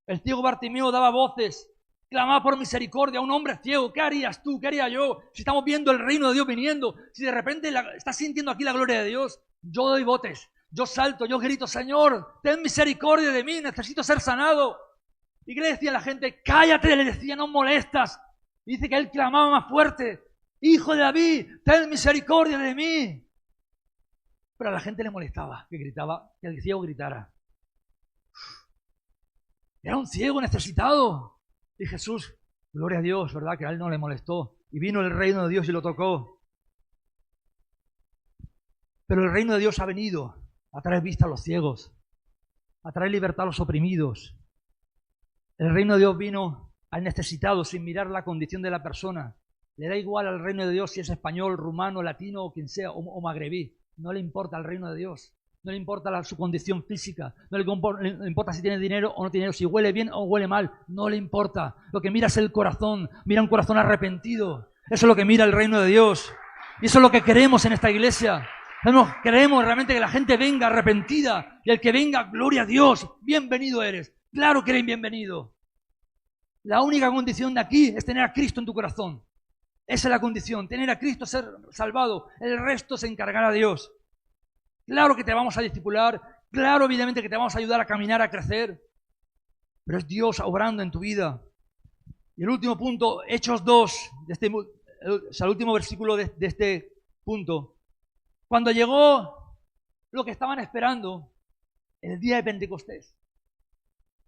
El ciego Bartimeo daba voces, clamaba por misericordia a un hombre ciego. ¿Qué harías tú? ¿Qué haría yo? Si estamos viendo el reino de Dios viniendo, si de repente estás sintiendo aquí la gloria de Dios, yo doy botes, yo salto, yo grito, Señor, ten misericordia de mí, necesito ser sanado. ¿Y qué le decía a la gente? Cállate, le decía, no molestas. Y dice que él clamaba más fuerte, Hijo de David, ten misericordia de mí. Pero a la gente le molestaba que gritaba, que el ciego gritara. Era un ciego necesitado. Y Jesús, gloria a Dios, ¿verdad? Que a él no le molestó. Y vino el reino de Dios y lo tocó. Pero el reino de Dios ha venido a traer vista a los ciegos, a traer libertad a los oprimidos. El reino de Dios vino al necesitado sin mirar la condición de la persona. Le da igual al reino de Dios si es español, rumano, latino o quien sea, o magrebí. No le importa el reino de Dios. No le importa su condición física. No le importa si tiene dinero o no tiene dinero, si huele bien o huele mal. No le importa. Lo que mira es el corazón. Mira un corazón arrepentido. Eso es lo que mira el reino de Dios. Y eso es lo que queremos en esta iglesia. Queremos realmente que la gente venga arrepentida. Y el que venga, gloria a Dios. Bienvenido eres. Claro que eres bienvenido. La única condición de aquí es tener a Cristo en tu corazón. Esa es la condición. Tener a Cristo, ser salvado. El resto se encargará Dios. Claro que te vamos a discipular, claro evidentemente que te vamos a ayudar a caminar, a crecer, pero es Dios obrando en tu vida. Y el último punto, Hechos 2, el último versículo de este punto. Cuando llegó lo que estaban esperando, el día de Pentecostés,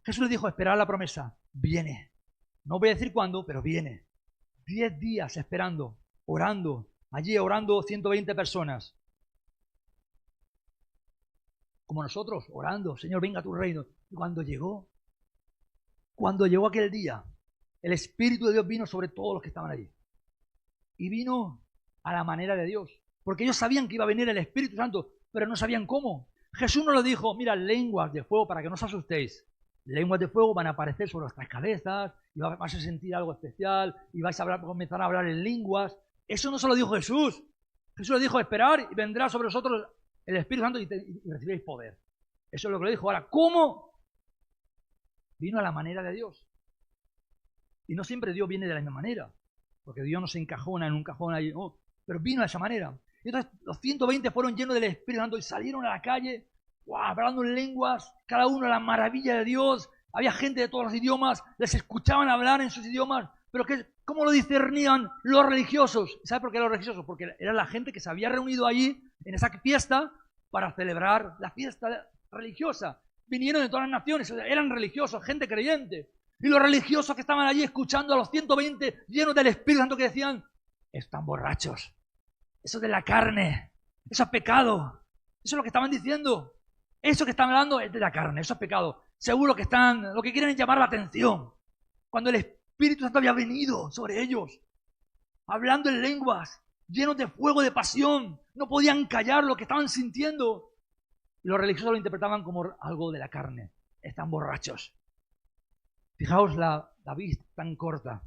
Jesús les dijo, esperad la promesa, viene. No voy a decir cuándo, pero viene. 10 días esperando, orando, allí orando 120 personas. Como nosotros, orando, Señor, venga a tu reino. Y cuando llegó aquel día, el Espíritu de Dios vino sobre todos los que estaban allí. Y vino a la manera de Dios. Porque ellos sabían que iba a venir el Espíritu Santo, pero no sabían cómo. Jesús no lo dijo, mira, lenguas de fuego para que no os asustéis. Lenguas de fuego van a aparecer sobre vuestras cabezas, y vas a sentir algo especial, y vais a comenzar a hablar en lenguas. Eso no se lo dijo Jesús. Jesús le dijo, esperar y vendrá sobre vosotros el Espíritu Santo y recibiréis poder. Eso es lo que le dijo. Ahora, ¿cómo? Vino a la manera de Dios. Y no siempre Dios viene de la misma manera, porque Dios no se encajona en un cajón ahí, no, pero vino de esa manera. Y entonces los 120 fueron llenos del Espíritu Santo y salieron a la calle, hablando en lenguas, cada uno la maravilla de Dios. Había gente de todos los idiomas, les escuchaban hablar en sus idiomas, pero ¿cómo lo discernían los religiosos? ¿Sabe por qué los religiosos? Porque era la gente que se había reunido allí en esa fiesta para celebrar la fiesta religiosa. Vinieron de todas las naciones, eran religiosos, gente creyente. Y los religiosos que estaban allí escuchando a los 120 llenos del Espíritu Santo que decían, están borrachos, eso es de la carne, eso es pecado. Eso es lo que estaban diciendo. Eso que están hablando es de la carne, eso es pecado. Seguro que lo que quieren es llamar la atención. Cuando el Espíritu Santo había venido sobre ellos, hablando en lenguas, llenos de fuego, de pasión, no podían callar lo que estaban sintiendo. Y los religiosos lo interpretaban como algo de la carne. Están borrachos. Fijaos la vista tan corta.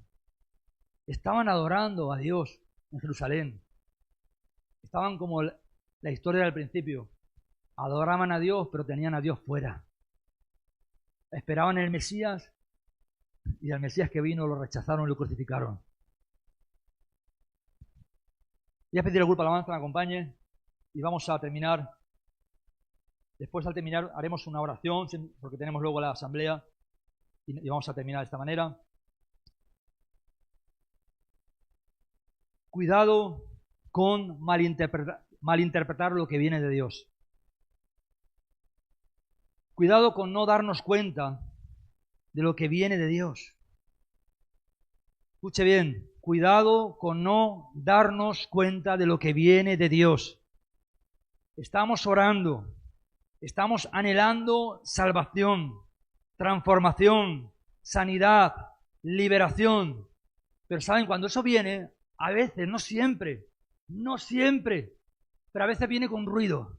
Estaban adorando a Dios en Jerusalén. Estaban como la historia del principio. Adoraban a Dios, pero tenían a Dios fuera. Esperaban el Mesías, y al Mesías que vino lo rechazaron y lo crucificaron. Voy a pedir al grupo Alabanza que me acompañe y vamos a terminar. Después, al terminar, haremos una oración, porque tenemos luego la asamblea, y vamos a terminar de esta manera. Cuidado con malinterpretar lo que viene de Dios. Cuidado con no darnos cuenta de lo que viene de Dios. Escuche bien, cuidado con no darnos cuenta de lo que viene de Dios. Estamos orando, estamos anhelando salvación, transformación, sanidad, liberación. Pero saben, cuando eso viene, a veces, no siempre, pero a veces viene con ruido.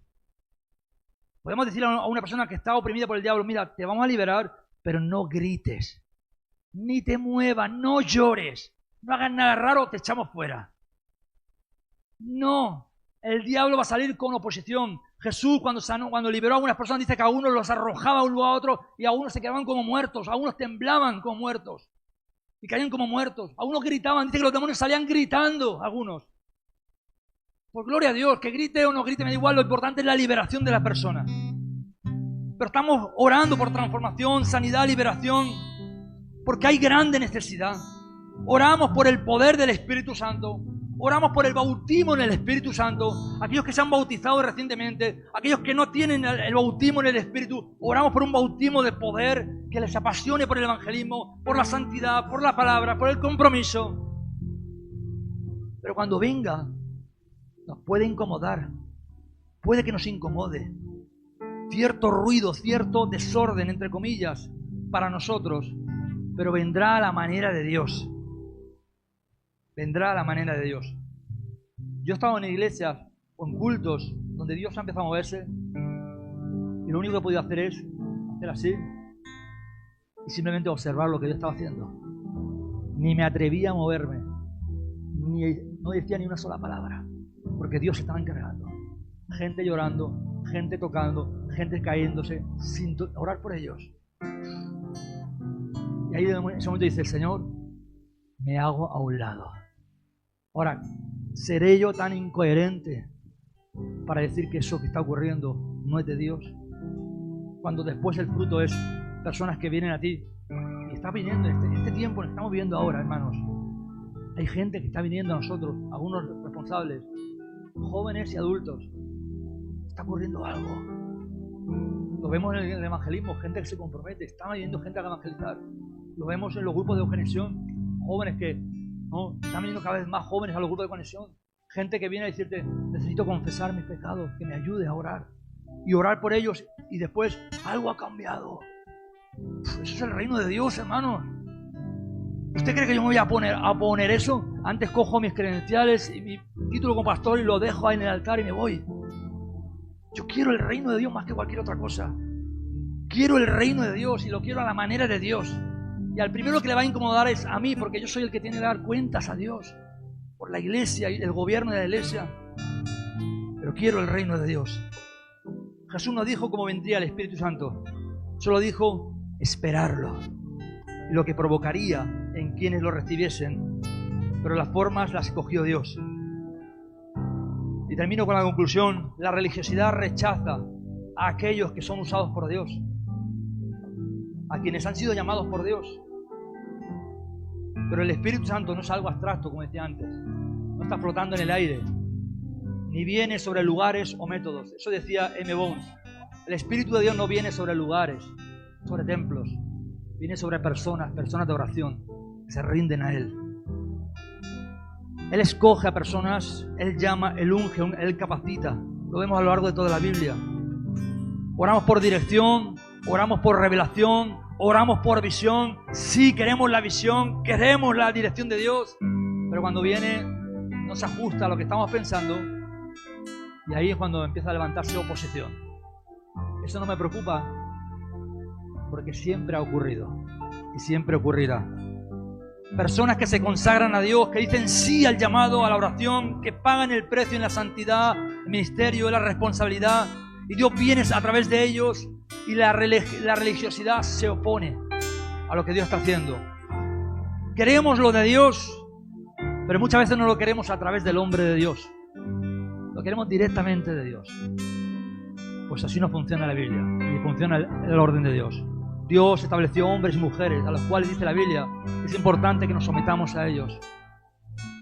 Podemos decirle a una persona que está oprimida por el diablo, mira, te vamos a liberar, pero no grites, ni te muevas, no llores, no hagas nada raro, te echamos fuera. No, el diablo va a salir con oposición. Jesús, cuando liberó a algunas personas, dice que a unos los arrojaba a un lugar a otro y a unos se quedaban como muertos, a unos temblaban como muertos y caían como muertos, a unos gritaban, dice que los demonios salían gritando, algunos. Por gloria a Dios, que grite o no grite, me da igual, lo importante es la liberación de la persona. Pero estamos orando por transformación, sanidad, liberación, porque hay grande necesidad. Oramos por el poder del Espíritu Santo, oramos por el bautismo en el Espíritu Santo, aquellos que se han bautizado recientemente, aquellos que no tienen el bautismo en el Espíritu, oramos por un bautismo de poder que les apasione por el evangelismo, por la santidad, por la palabra, por el compromiso. Pero cuando venga, nos puede incomodar, puede que nos incomode. Cierto ruido, cierto desorden, entre comillas, para nosotros, pero vendrá a la manera de Dios. Vendrá a la manera de Dios. Yo he estado en iglesias o en cultos donde Dios ha empezado a moverse y lo único que he podido hacer es hacer así y simplemente observar lo que Dios estaba haciendo. Ni me atrevía a moverme, no decía ni una sola palabra, porque Dios se estaba encargando. Gente llorando, gente tocando, gente cayéndose, sin orar por ellos. Y ahí en ese momento dice el Señor, me hago a un lado. Ahora, ¿seré yo tan incoherente para decir que eso que está ocurriendo no es de Dios? Cuando después el fruto es personas que vienen a ti. Y está viniendo en este tiempo que estamos viviendo ahora, hermanos. Hay gente que está viniendo a nosotros, algunos responsables, jóvenes y adultos. Está ocurriendo algo. Lo vemos en el evangelismo, gente que se compromete, está viniendo gente a evangelizar. Lo vemos en los grupos de conexión, jóvenes que están viniendo cada vez más jóvenes a los grupos de conexión. Gente que viene a decirte, necesito confesar mis pecados, que me ayude a orar. Y orar por ellos y después algo ha cambiado. Eso es el reino de Dios, hermanos. ¿Usted cree que yo me voy a poner eso? Antes cojo mis credenciales y mi título como pastor y lo dejo ahí en el altar y me voy. Yo quiero el reino de Dios más que cualquier otra cosa. Quiero el reino de Dios y lo quiero a la manera de Dios. Y al primero que le va a incomodar es a mí, porque yo soy el que tiene que dar cuentas a Dios por la iglesia y el gobierno de la iglesia. Pero quiero el reino de Dios. Jesús no dijo cómo vendría el Espíritu Santo, solo dijo esperarlo y lo que provocaría en quienes lo recibiesen, pero las formas las escogió Dios. Y termino con la conclusión. La religiosidad rechaza a aquellos que son usados por Dios, a quienes han sido llamados por Dios. Pero el Espíritu Santo no es algo abstracto, como decía antes. No está flotando en el aire, ni viene sobre lugares o métodos. Eso decía M. Bones. El Espíritu de Dios no viene sobre lugares, sobre templos. Viene sobre personas de oración, que se rinden a Él. Él escoge a personas, Él llama, Él unge, Él capacita. Lo vemos a lo largo de toda la Biblia. Oramos por dirección, oramos por revelación, oramos por visión. Sí, queremos la visión, queremos la dirección de Dios. Pero cuando viene, no se ajusta a lo que estamos pensando. Y ahí es cuando empieza a levantarse oposición. Eso no me preocupa, porque siempre ha ocurrido y siempre ocurrirá. Personas que se consagran a Dios, que dicen sí al llamado, a la oración, que pagan el precio en la santidad, el ministerio, la responsabilidad, y Dios viene a través de ellos, y la religiosidad se opone a lo que Dios está haciendo. Queremos lo de Dios, pero muchas veces no lo queremos a través del hombre de Dios. Lo queremos directamente de Dios. Pues así no funciona la Biblia, ni funciona el orden de Dios. Dios estableció hombres y mujeres a los cuales dice la Biblia, es importante que nos sometamos a ellos.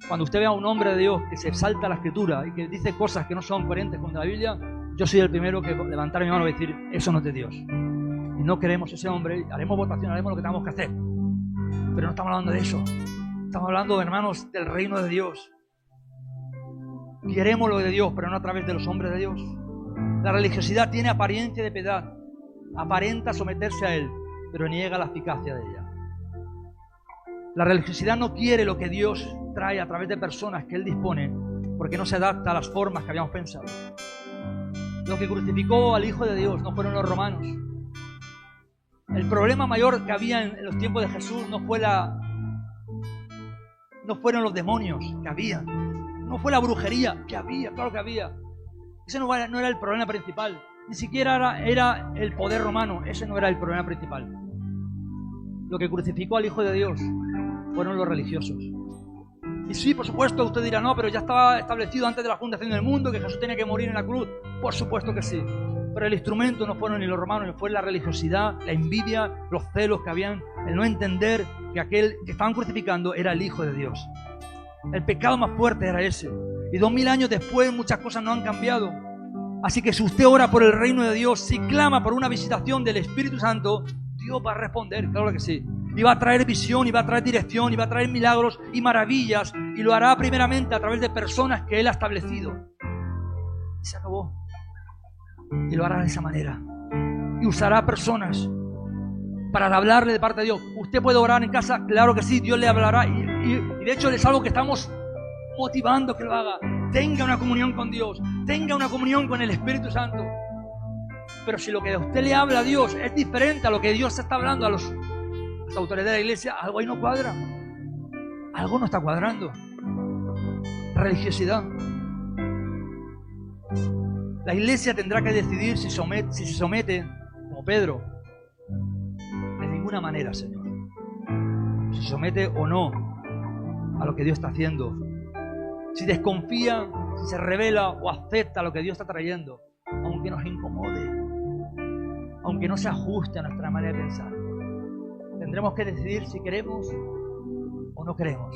Cuando usted vea a un hombre de Dios que se salta la Escritura y que dice cosas que no son coherentes con la Biblia, yo soy el primero que levantar mi mano y decir, eso no es de Dios. Y no queremos ese hombre, haremos votación, haremos lo que tengamos que hacer. Pero no estamos hablando de eso. Estamos hablando, hermanos, del reino de Dios. Queremos lo de Dios, pero no a través de los hombres de Dios. La religiosidad tiene apariencia de piedad. Aparenta someterse a Él, pero niega la eficacia de ella. La religiosidad no quiere lo que Dios trae a través de personas que Él dispone, porque no se adapta a las formas que habíamos pensado. Lo que crucificó al Hijo de Dios no fueron los romanos. El problema mayor que había en los tiempos de Jesús no fueron los demonios que había, no fue la brujería que había, claro que había. Ese no era el problema principal. Ni siquiera era el poder romano. Ese no era el problema principal. Lo que crucificó al Hijo de Dios fueron los religiosos. Y sí, por supuesto, usted dirá, no, pero ya estaba establecido antes de la fundación del mundo que Jesús tenía que morir en la cruz. Por supuesto que sí. Pero el instrumento no fueron ni los romanos, fue la religiosidad, la envidia, los celos que habían, el no entender que aquel que estaban crucificando era el Hijo de Dios. El pecado más fuerte era ese. Y 2000 años después muchas cosas no han cambiado. Así que si usted ora por el reino de Dios, si clama por una visitación del Espíritu Santo, Dios va a responder, claro que sí. Y va a traer visión, y va a traer dirección, y va a traer milagros y maravillas. Y lo hará primeramente a través de personas que Él ha establecido. Y se acabó. Y lo hará de esa manera. Y usará personas para hablarle de parte de Dios. ¿Usted puede orar en casa? Claro que sí, Dios le hablará. Y de hecho es algo que estamos motivando que lo haga. Tenga una comunión con Dios, tenga una comunión con el Espíritu Santo. Pero si lo que a usted le habla a Dios es diferente a lo que Dios está hablando a las autoridades de la iglesia, algo ahí no cuadra. Algo no está cuadrando. Religiosidad. La iglesia tendrá que decidir si se somete, como Pedro. De ninguna manera, Señor. Si se somete o no a lo que Dios está haciendo. Si desconfía, si se revela o acepta lo que Dios está trayendo, aunque nos incomode, aunque no se ajuste a nuestra manera de pensar. Tendremos que decidir si queremos o no queremos.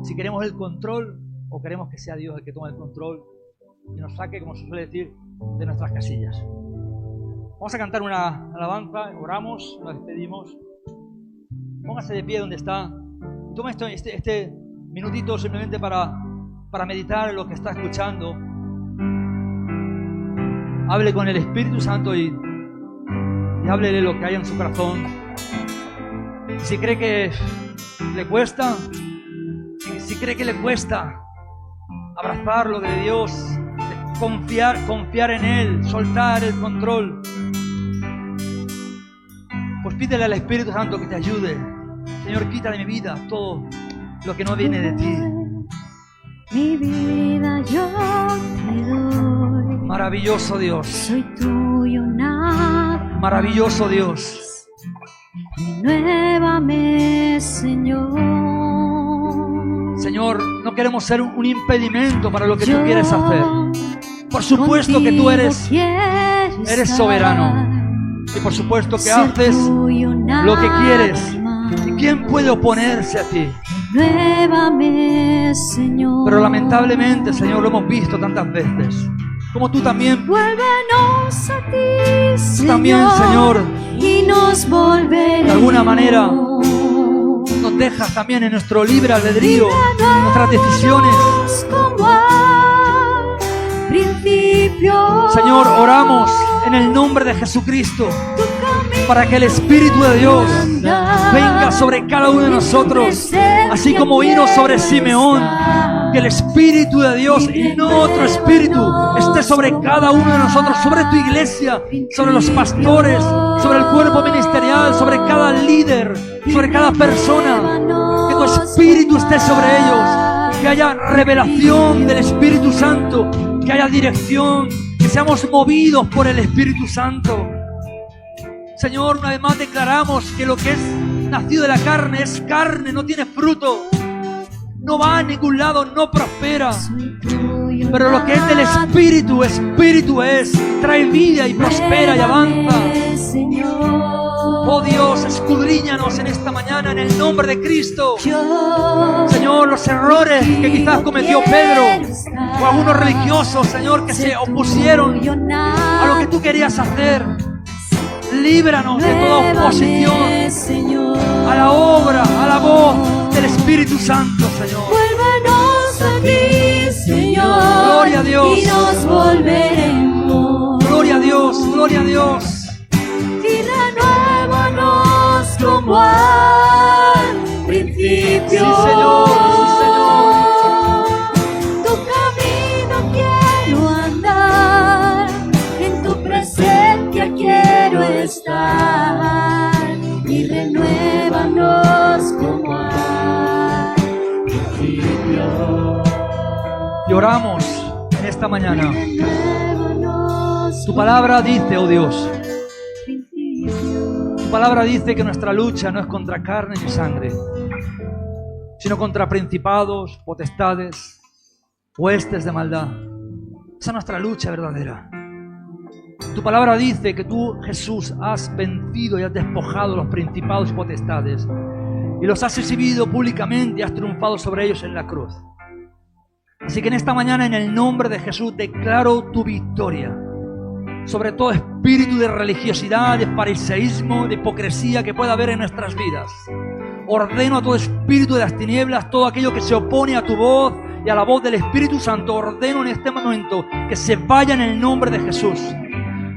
Si queremos el control o queremos que sea Dios el que tome el control y nos saque, como se suele decir, de nuestras casillas. Vamos a cantar una alabanza, oramos, nos despedimos. Póngase de pie donde está. Toma este minutito simplemente para meditar en lo que está escuchando. Hable con el Espíritu Santo y háblele lo que hay en su corazón. Si cree que le cuesta, si cree que le cuesta abrazar lo de Dios, confiar en Él, soltar el control, pues pídele al Espíritu Santo que te ayude. Señor, quita de mi vida todo lo que no viene de ti. Mi vida yo te doy. Maravilloso Dios. Soy tuyo, nada. Maravilloso Dios. Renuévame, Señor. Señor, no queremos ser un impedimento para lo que tú quieres hacer. Por supuesto que tú eres soberano. Y por supuesto que haces lo que quieres. ¿Y quién puede oponerse a ti? Renuévame, Señor. Pero lamentablemente, Señor, lo hemos visto tantas veces. Como tú también. Vuélvenos a ti, Señor. Tú también, Señor. Y nos volveremos. De alguna manera nos dejas también en nuestro libre albedrío, nuestras decisiones. Como al principio. Señor, oramos en el nombre de Jesucristo para que el Espíritu de Dios venga sobre cada uno de nosotros, así como vino sobre Simeón. Que el Espíritu de Dios y no otro espíritu esté sobre cada uno de nosotros, sobre tu iglesia, sobre los pastores, sobre el cuerpo ministerial, sobre cada líder, sobre cada persona. Que tu Espíritu esté sobre ellos, que haya revelación del Espíritu Santo, que haya dirección, que seamos movidos por el Espíritu Santo. Señor, una vez más declaramos que lo que es nacido de la carne es carne, no tiene fruto. No va a ningún lado, no prospera. Pero lo que es del Espíritu, Espíritu es. Trae vida y prospera y avanza. Oh Dios, escudriñanos en esta mañana en el nombre de Cristo. Señor, los errores que quizás cometió Pedro o algunos religiosos, Señor, que se opusieron a lo que tú querías hacer. Líbranos de toda oposición a la obra, a la voz del Espíritu Santo, Señor. Vuélvanos a ti, Señor. Gloria a Dios. Y nos volveremos. Gloria a Dios, gloria a Dios. Y renuévanos como al principio. Sí, Señor, sí, Señor. Tu camino quiero andar, en tu presencia quiero estar. Y renuévanos como al principio. Y oramos en esta mañana. Renuévanos Tu palabra dice, oh Dios, principio. tu palabra dice que nuestra lucha no es contra carne ni sangre, sino contra principados, potestades, huestes de maldad. Esa es nuestra lucha verdadera. Tu palabra dice que tú, Jesús, has vencido y has despojado los principados y potestades y los has exhibido públicamente y has triunfado sobre ellos en la cruz. Así que en esta mañana, en el nombre de Jesús, declaro tu victoria sobre todo espíritu de religiosidad, de fariseísmo, de hipocresía que pueda haber en nuestras vidas. Ordeno a todo espíritu de las tinieblas, todo aquello que se opone a tu voz y a la voz del Espíritu Santo, ordeno en este momento que se vaya en el nombre de Jesús.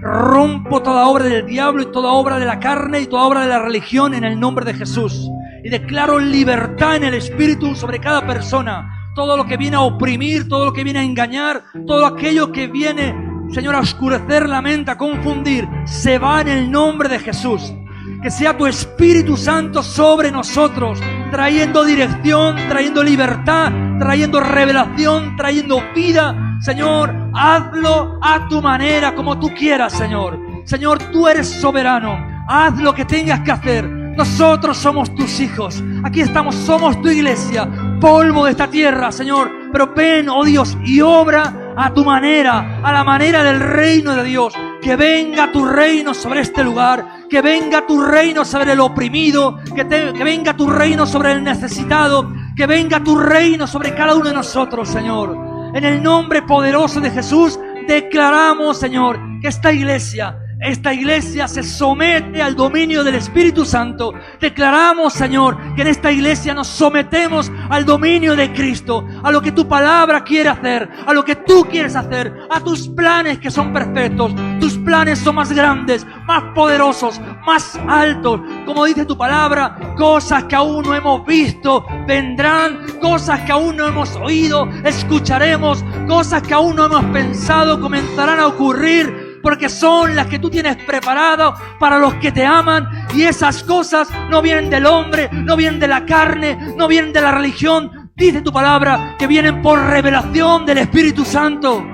Rompo toda obra del diablo y toda obra de la carne y toda obra de la religión en el nombre de Jesús. Y declaro libertad en el Espíritu sobre cada persona. Todo lo que viene a oprimir, todo lo que viene a engañar, todo aquello que viene, Señor, a oscurecer la mente, a confundir, se va en el nombre de Jesús. Que sea tu Espíritu Santo sobre nosotros, trayendo dirección, trayendo libertad, trayendo revelación, trayendo vida. Señor, hazlo a tu manera, como tú quieras, Señor. Señor, tú eres soberano. Haz lo que tengas que hacer. Nosotros somos tus hijos. Aquí estamos, somos tu iglesia, polvo de esta tierra, Señor. Pero ven, oh Dios, y obra a tu manera, a la manera del reino de Dios. Que venga tu reino sobre este lugar, que venga tu reino sobre el oprimido, que venga tu reino sobre el necesitado, que venga tu reino sobre cada uno de nosotros, Señor. En el nombre poderoso de Jesús, declaramos, Señor, que esta iglesia se somete al dominio del Espíritu Santo. Declaramos, Señor, que en esta iglesia nos sometemos al dominio de Cristo, a lo que tu palabra quiere hacer, a lo que tú quieres hacer, a tus planes que son perfectos. Tus planes son más grandes, más poderosos, más altos. Como dice tu palabra, cosas que aún no hemos visto vendrán, cosas que aún no hemos oído escucharemos, cosas que aún no hemos pensado comenzarán a ocurrir, porque son las que tú tienes preparadas para los que te aman. Y esas cosas no vienen del hombre, no vienen de la carne, no vienen de la religión. Dice tu palabra que vienen por revelación del Espíritu Santo.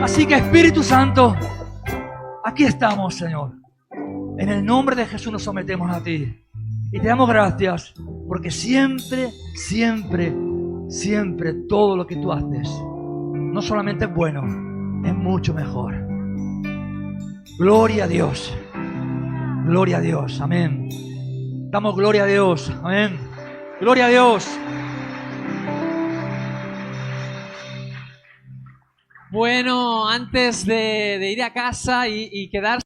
Así que, Espíritu Santo, aquí estamos, Señor. En el nombre de Jesús nos sometemos a ti. Y te damos gracias porque siempre, siempre, siempre todo lo que tú haces no solamente es bueno, es mucho mejor. Gloria a Dios. Gloria a Dios. Amén. Damos gloria a Dios. Amén. Gloria a Dios. Bueno, antes de ir a casa y quedarse